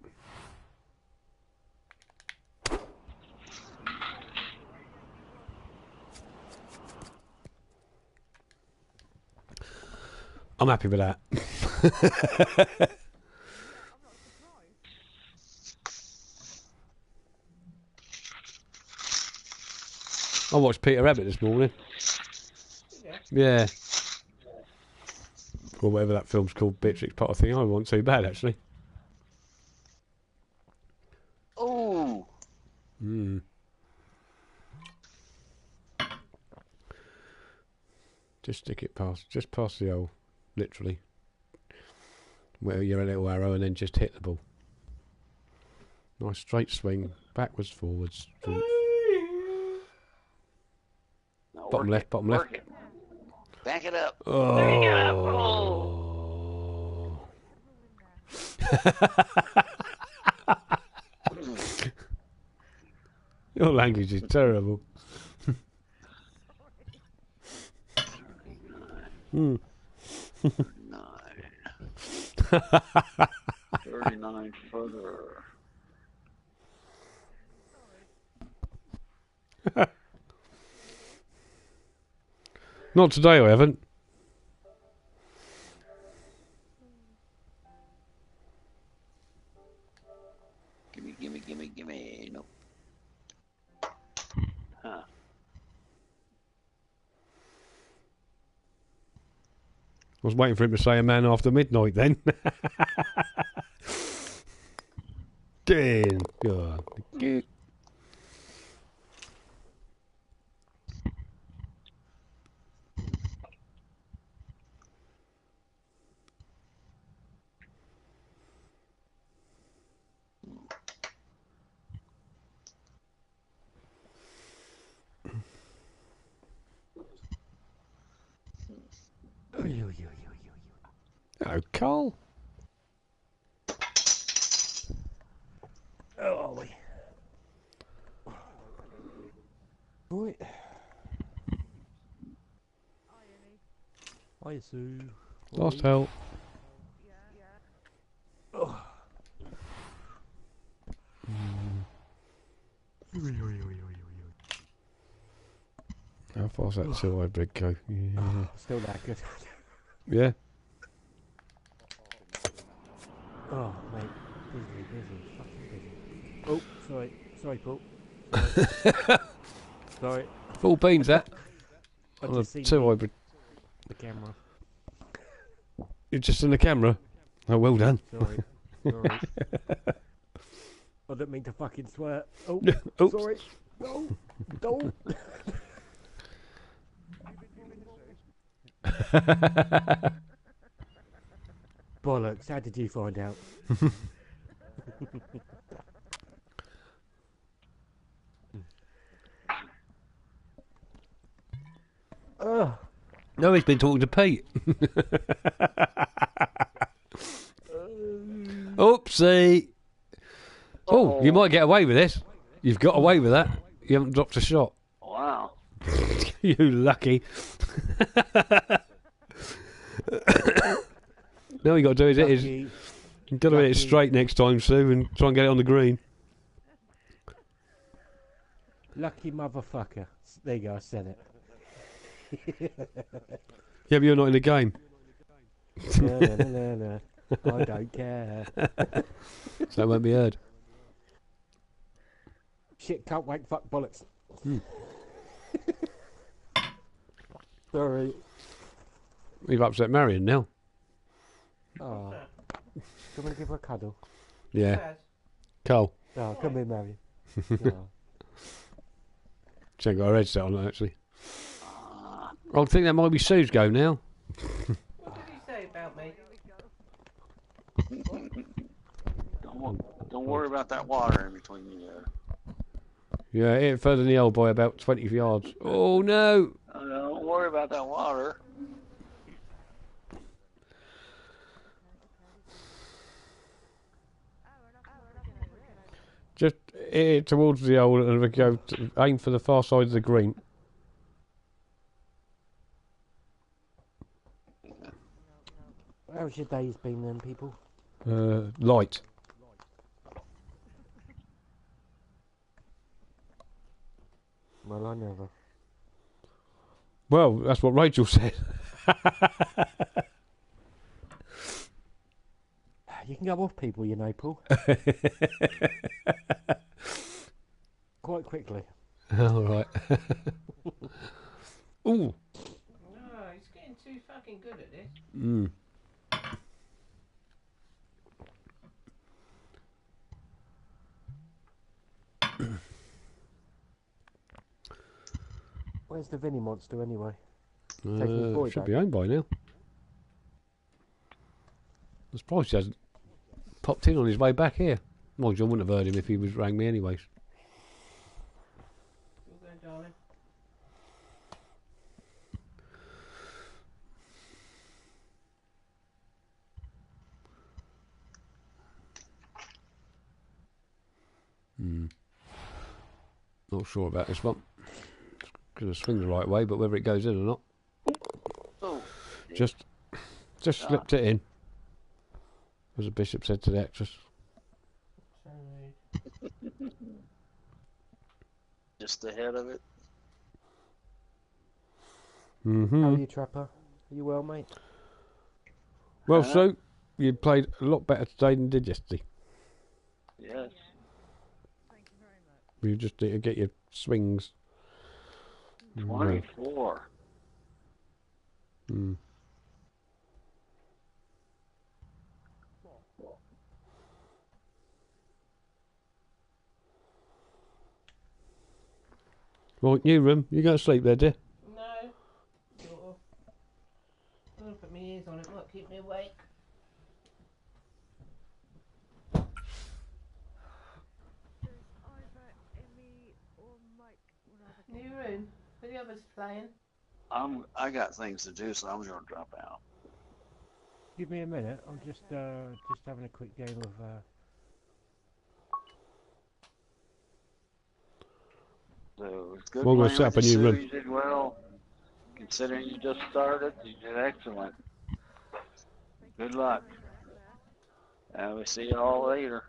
I'm happy with that. I watched Peter Rabbit this morning. Yeah. Or whatever that film's called, Beatrix Potter thing. I wasn't too bad, actually. Oh. Hmm. Just stick it just past the hole, literally. Where you're a little arrow and then just hit the ball. Nice straight swing, backwards, forwards. Now Bottom work left, it, bottom work left. it. Back it up. Oh. There you go. Your language is terrible. Hmm. 39 footer. Not today, I haven't. Gimme. Nope. Huh. I was waiting for him to say a man after midnight then. Damn. God. Oh, Cole. Right. Ironing. Hi, Sue. Last help. Yeah. Oh. How far's that 2 hybrid go? Yeah. Still that good. Yeah. Oh, mate. Busy. Fucking busy. Oh, sorry. Sorry, Paul. Sorry. Full beans that. I've On a just seen 2 hybrid. the camera. You're just in the camera. Oh, well done. Sorry. I didn't mean to fucking swear. Oh, Oops. sorry. No. Don't. Bollocks. How did you find out? No, he's been talking to Pete. Oopsie. Oh, you might get away with this. You've got away with that. You haven't dropped a shot. Wow. You lucky. Now you got to do is Lucky. you've got to hit it straight next time, Sue, and try and get it on the green. Lucky motherfucker. There you go, I said it. Yeah, but you're not in the game. No. I don't care. So it won't be heard. Shit, can't wait, fuck bollocks. Hmm. Sorry. You've upset Marion now. Oh. Do you want to give her a cuddle? Yeah. Sad. Oh, Cole. come here, Marion. Oh. She ain't got her headset on, actually. I think that might be Sue's go now. What did he say about me? Don't worry about that water in between you there. Yeah, it hit further than the old boy, about 20 yards. Oh, no. Don't worry about that water. Just hit it towards the old and we go aim for the far side of the green. How's your days been then, people? Light. Well, I never. Well, that's what Rachel said. You can go off people, you know, Paul. Quite quickly. All right. Ooh. No, he's getting too fucking good at this. Mm. Where's the Vinny monster anyway? Taking his boy Should back. be home by now. I'm surprised he hasn't popped in on his way back here. Mind you, I wouldn't have heard him if he was rang me anyways. You're going, darling. Not sure about this one. Going to swing the right way, but whether it goes in or not, Oh, just slipped it in. As the bishop said to the actress. Sorry. just ahead of it. How are Mm-hmm. you, Trapper? Are you well, mate? Well, Huh? so you played a lot better today than you did yesterday. Yes. Thank you very much. You just need to get your swings. 24. Mm. Right, new room. You go to sleep there, dear. No. Sort of. I'm going to put my ears on, it might keep me awake. There's either Emmy or Mike. One other New room. Were the others playing? I got things to do, so I'm gonna drop out. Give me a minute. I'm just having a quick game of So it's good Well, we'll playing set up with a you, new Sue. run. You did well. Considering you just started, you did excellent. Good luck. And we'll see you all later.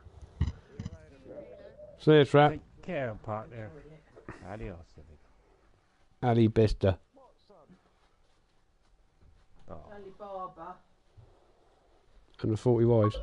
See you, Trap. Take care, partner. Adios. Ali Bester. Oh. Alibaba. And the 40 wives.